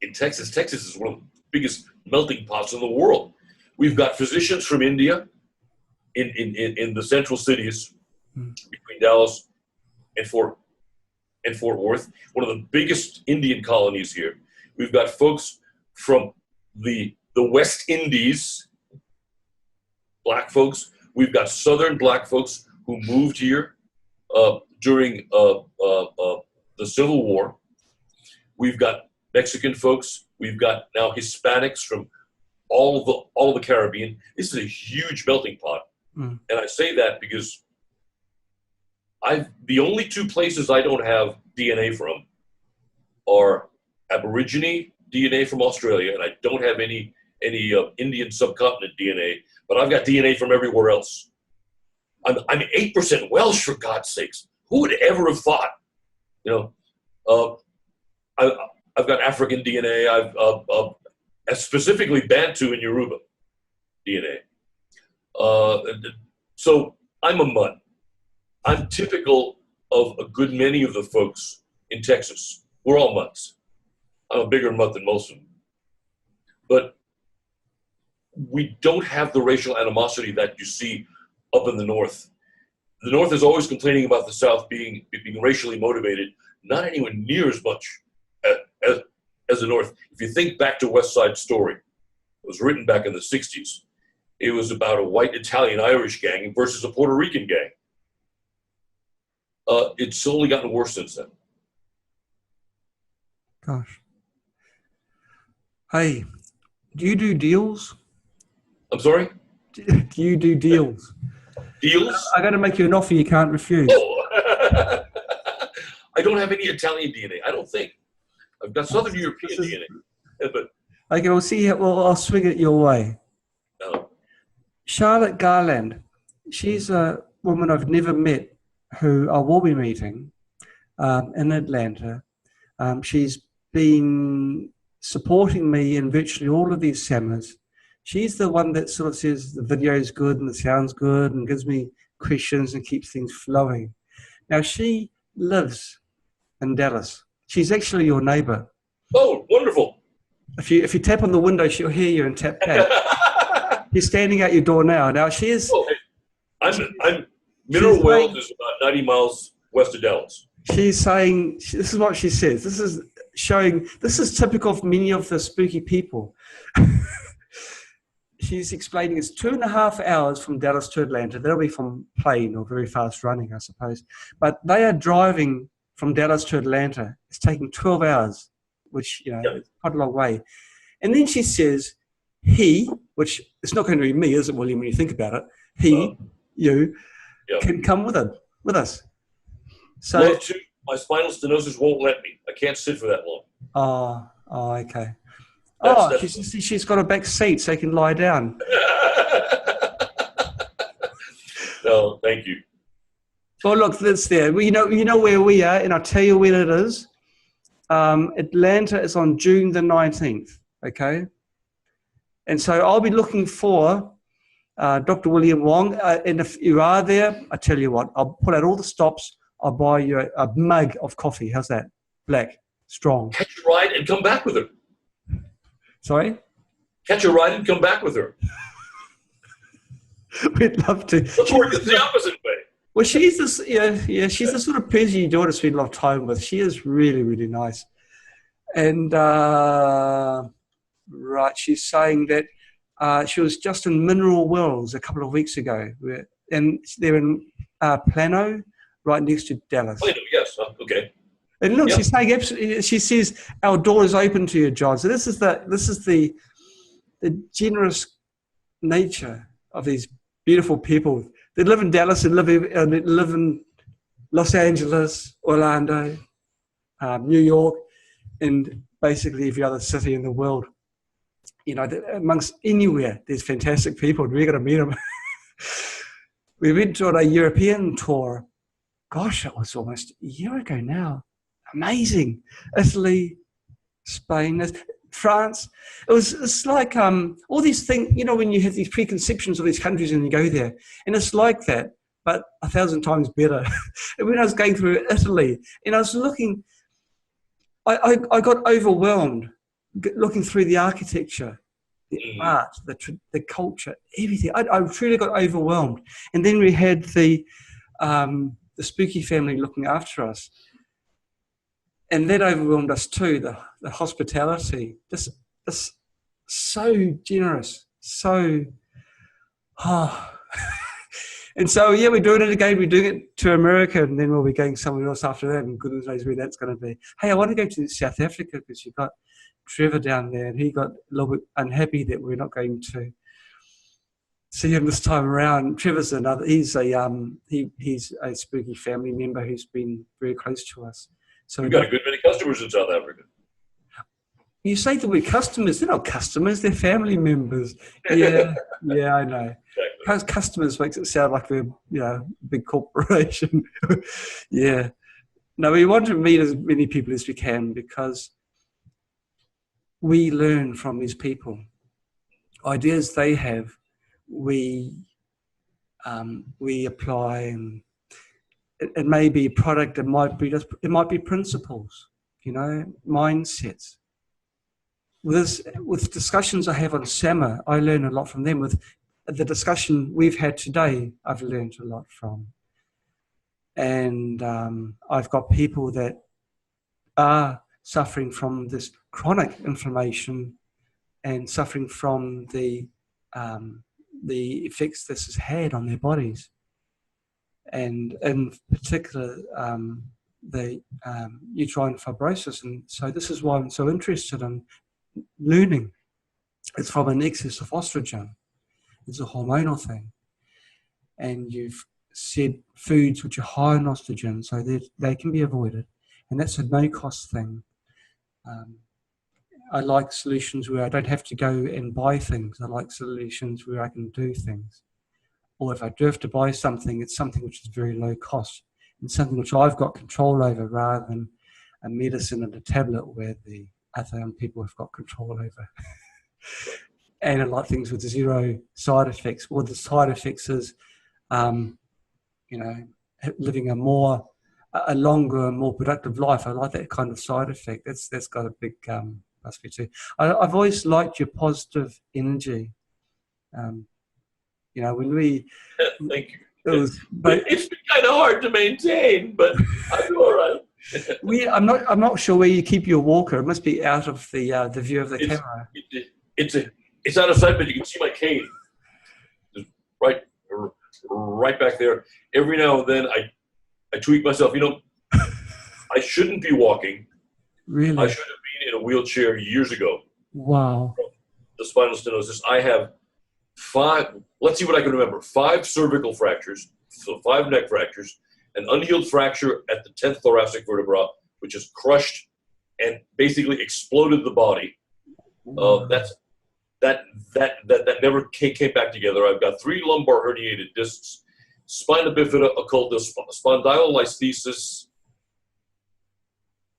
in Texas. Texas is one of the biggest melting pots in the world. We've got physicians from India in the central cities between Dallas and Fort Worth, one of the biggest Indian colonies here. We've got folks from the West Indies, black folks. We've got Southern black folks who moved here during the Civil War. We've got Mexican folks. We've got now Hispanics from all of the Caribbean. This is a huge melting pot. And I say that because the only 2 places I don't have DNA from are Aborigine DNA from Australia, and I don't have any Indian subcontinent DNA, but I've got DNA from everywhere else. I'm 8% Welsh, for God's sakes. Who would ever have thought? You know, I've got African DNA. I've specifically Bantu and Yoruba DNA. So I'm a mutt. I'm typical of a good many of the folks in Texas. We're all mutts. I'm a bigger mutt than most of them. But we don't have the racial animosity that you see up in the North. The North is always complaining about the South being racially motivated, not anywhere near as much as the North. If you think back to West Side Story, it was written back in the 60s. It was about a white Italian-Irish gang versus a Puerto Rican gang. It's only gotten worse since then. Gosh. Hey, do you do deals? I'm sorry? Do you do deals? Deals? I got to make you an offer you can't refuse. Oh. I don't have any Italian DNA, I don't think. I've got Southern European DNA. But okay, we'll see. I'll swing it your way. Charlotte Garland, she's a woman I've never met who I will be meeting in Atlanta. She's been supporting me in virtually all of these seminars. She's the one that sort of says the video is good and the sound's good and gives me questions and keeps things flowing. Now, she lives in Dallas. She's actually your neighbor. Oh, wonderful. If you tap on the window, she'll hear you and tap back. She's standing at your door now. Now, she is... Oh, hey. Mineral Wells is about 90 miles west of Dallas. She's saying, this is what she says. This is typical of many of the spooky people. She's explaining it's 2.5 hours from Dallas to Atlanta. That'll be from plane or very fast running, I suppose. But they are driving from Dallas to Atlanta. It's taking 12 hours, which, is quite a long way. And then she says, he, which it's not going to be me, is it, William, when you think about it? You can come with us. So, my spinal stenosis won't let me. I can't sit for that long. Okay. That's She's got a back seat so you can lie down. No, thank you. Well, look, that's there. Well, you know where we are, and I'll tell you when it is. Atlanta is on June the 19th, okay? And so I'll be looking for Dr. William Wong, and if you are there, I tell you what, I'll pull out all the stops. I'll buy you a mug of coffee. How's that? Black, strong. Catch a ride and come back with her. Sorry? Catch a ride and come back with her. We'd love to. Let's work it the opposite way. Well, she's this, she's the sort of person you don't want to spend a lot of time with. She is really, really nice. And, right, she's saying that she was just in Mineral Wells a couple of weeks ago. And they're in Plano, right next to Dallas. Plano, yes. Okay. And look, she's saying, she says, our door is open to you, John. So this is the generous nature of these beautiful people. They live in Dallas and live in Los Angeles, Orlando, New York, and basically every other city in the world. You know, amongst anywhere, there's fantastic people. We're going to meet them. We went on a European tour. Gosh, it was almost a year ago now. Amazing. Italy, Spain, France. It's like all these things, you know, when you have these preconceptions of these countries and you go there, and it's like that, but 1,000 times better. And when I was going through Italy, and I was looking, I got overwhelmed looking through the architecture, the art, the culture, everything. I truly got overwhelmed. And then we had the spooky family looking after us. And that overwhelmed us too, the hospitality. Just so generous, so... And so, yeah, we're doing it again. We're doing it to America, and then we'll be going somewhere else after that, and goodness knows where that's going to be. Hey, I want to go to South Africa because you've got Trevor down there, and he got a little bit unhappy that we're not going to see him this time around. Trevor's he's a spooky family member who's been very close to us. So we've got a good many customers in South Africa. You say that we're customers. They're not customers. They're family members. Yeah, I know. Exactly. Customers makes it sound like we're, a big corporation. Yeah. No, we want to meet as many people as we can because we learn from these people. Ideas they have, we apply, and it may be a product. It might be principles. Mindsets. With discussions I have on SAMA, I learn a lot from them. With the discussion we've had today, I've learned a lot from. And I've got people that are suffering from this chronic inflammation and suffering from the effects this has had on their bodies. And in particular, the uterine fibrosis. And so this is why I'm so interested in learning. It's from an excess of estrogen. It's a hormonal thing. And you've said foods which are high in estrogen, so they can be avoided. And that's a no-cost thing. I like solutions where I don't have to go and buy things. I like solutions where I can do things. Or if I do have to buy something, it's something which is very low cost. And something which I've got control over rather than a medicine and a tablet where the other people have got control over. And I like things with zero side effects. Or the side effects is, living a longer, more productive life. I like that kind of side effect. That's got a big plus for too. I've always liked your positive energy. When we... Thank you. It's been kind of hard to maintain, but I do all right. I'm not sure where you keep your walker. It must be out of the view of the camera. It's out of sight, but you can see my cane. Just right back there. Every now and then I tweak myself. I shouldn't be walking. Really? I should have been in a wheelchair years ago. Wow. The spinal stenosis. I have 5, let's see what I can remember, 5 cervical fractures, so 5 neck fractures, an unhealed fracture at the 10th thoracic vertebra, which has crushed and basically exploded the body. That never came back together. I've got 3 lumbar herniated discs, spina bifida occulta, spondylolisthesis,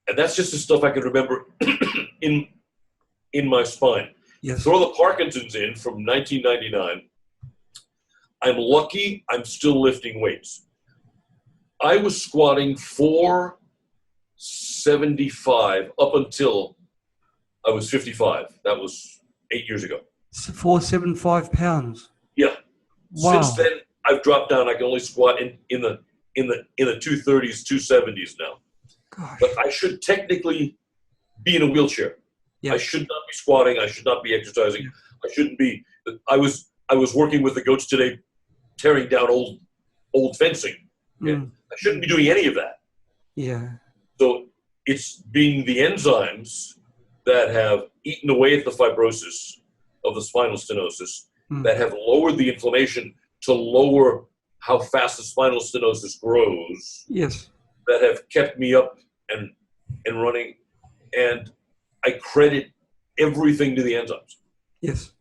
and that's just the stuff I can remember in my spine. Yes. Throw the Parkinsons in from 1999. I'm lucky I'm still lifting weights. I was squatting 475 up until I was 55. That was 8 years ago. 475 pounds. Yeah. Wow. Since then, I've dropped down. I can only squat in the 230s, 270s now. Gosh. But I should technically be in a wheelchair. Yeah. I should not be squatting. I should not be exercising. Yeah. I shouldn't be. I was working with the goats today, tearing down old fencing. Yeah. I shouldn't be doing any of that. Yeah. So it's being the enzymes that have eaten away at the fibrosis of the spinal stenosis that have lowered the inflammation to lower how fast the spinal stenosis grows. Yes. That have kept me up and running, and I credit everything to the enzymes. Yes.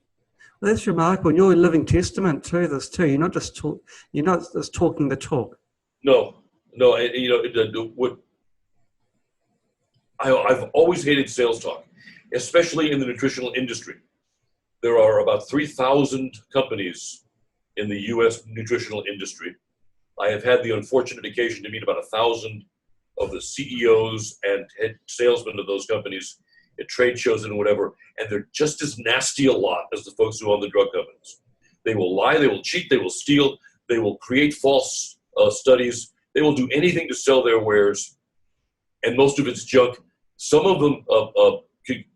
Well, that's remarkable. And you're a living testament to this too. You're not just talking the talk. No. I've always hated sales talk, especially in the nutritional industry. There are about 3,000 companies in the U.S. nutritional industry. I have had the unfortunate occasion to meet about 1,000 of the CEOs and head salesmen of those companies at trade shows and whatever, and they're just as nasty a lot as the folks who own the drug companies. They will lie, they will cheat, they will steal, they will create false studies, they will do anything to sell their wares, and most of it's junk. Some of them,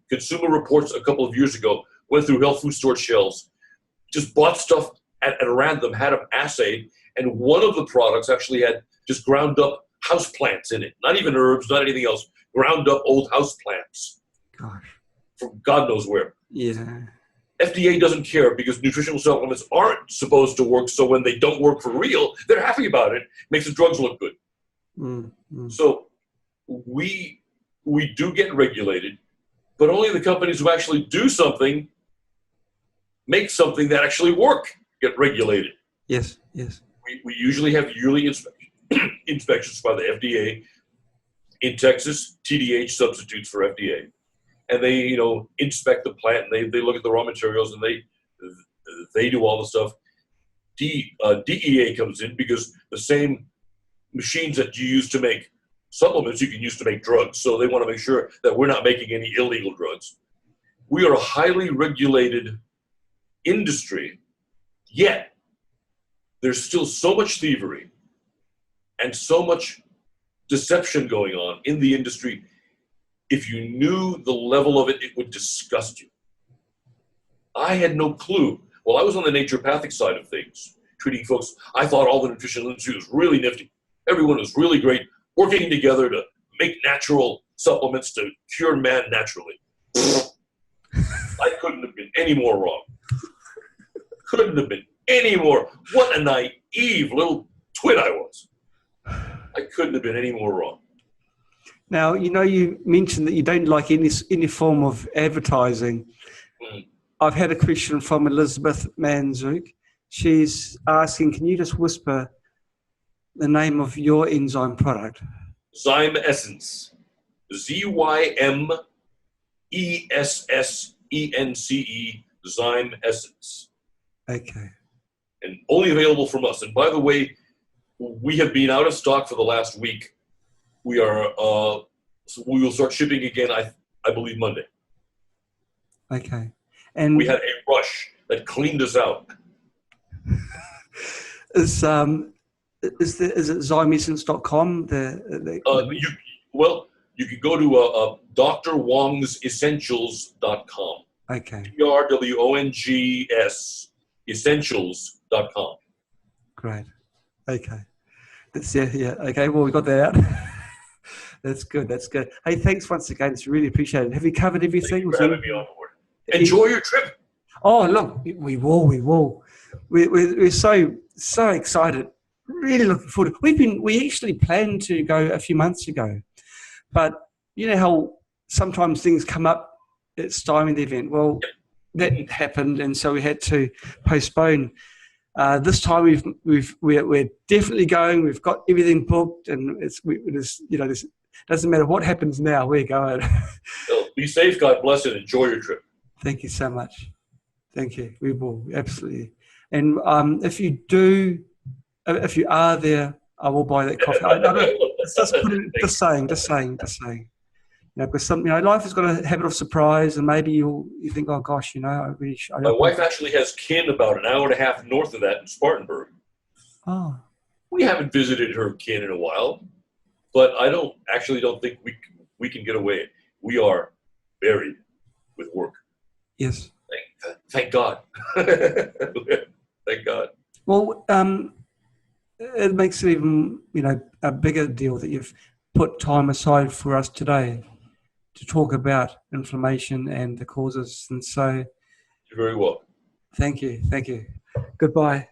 Consumer Reports a couple of years ago went through health food store shelves, just bought stuff at random, had them assayed, and one of the products actually had just ground up house plants in it. Not even herbs, not anything else. Ground up old house plants. Gosh. From God knows where. Yeah. FDA doesn't care because nutritional supplements aren't supposed to work, so when they don't work for real, they're happy about it. Makes the drugs look good. So we do get regulated, but only the companies who actually do something, make something that actually work, get regulated. Yes, yes. We usually have yearly inspections by the FDA. In Texas, TDH substitutes for FDA. And they, inspect the plant, and they look at the raw materials, and they do all the stuff. DEA comes in because the same machines that you use to make supplements, you can use to make drugs. So they want to make sure that we're not making any illegal drugs. We are a highly regulated industry, yet there's still so much thievery and so much deception going on in the industry. If you knew the level of it, it would disgust you. I had no clue. Well, I was on the naturopathic side of things, treating folks. I thought all the nutritional industry was really nifty. Everyone was really great, working together to make natural supplements to cure man naturally. I couldn't have been any more wrong. Couldn't have been any more. What a naive little twit I was. I couldn't have been any more wrong. Now, you mentioned that you don't like any form of advertising. I've had a question from Elizabeth Manzuk. She's asking, can you just whisper the name of your enzyme product? Zyme Essence. ZYMESSENCE. Zyme Essence. Okay. And only available from us. And by the way, we have been out of stock for the last week. We will start shipping again, I believe, Monday. Okay. And we had a rush that cleaned us out. Is it zymessence.com? You can go to Dr. Wong's Essentials.com. Okay. DRWONGS Essentials.com. Great. Okay. That's yeah. Okay. Well, we got that out. That's good. That's good. Hey, thanks once again. It's really appreciated. Have you covered everything? Thank you for having me on board. Enjoy your trip. Oh, look, we will. We're so excited. really looking forward. We actually planned to go a few months ago, but you know how sometimes things come up at stymie the event. Well, that happened, and so we had to postpone. This time we're definitely going. We've got everything booked, and this doesn't matter what happens now. We're going. So be safe. God bless and enjoy your trip. Thank you so much. Thank you. We will absolutely. And if you are there, I will buy that coffee. Just saying. You know, because life has got a habit of surprise, and maybe you think, oh gosh, I really should. My wife actually has kin about an hour and a half north of that in Spartanburg. Oh. We haven't visited her kin in a while, but I don't think we can get away. We are buried with work. Yes. Thank God. Thank God. Well, it makes it even a bigger deal that you've put time aside for us today to talk about inflammation and the causes. And so, You're very welcome. Thank you. Goodbye.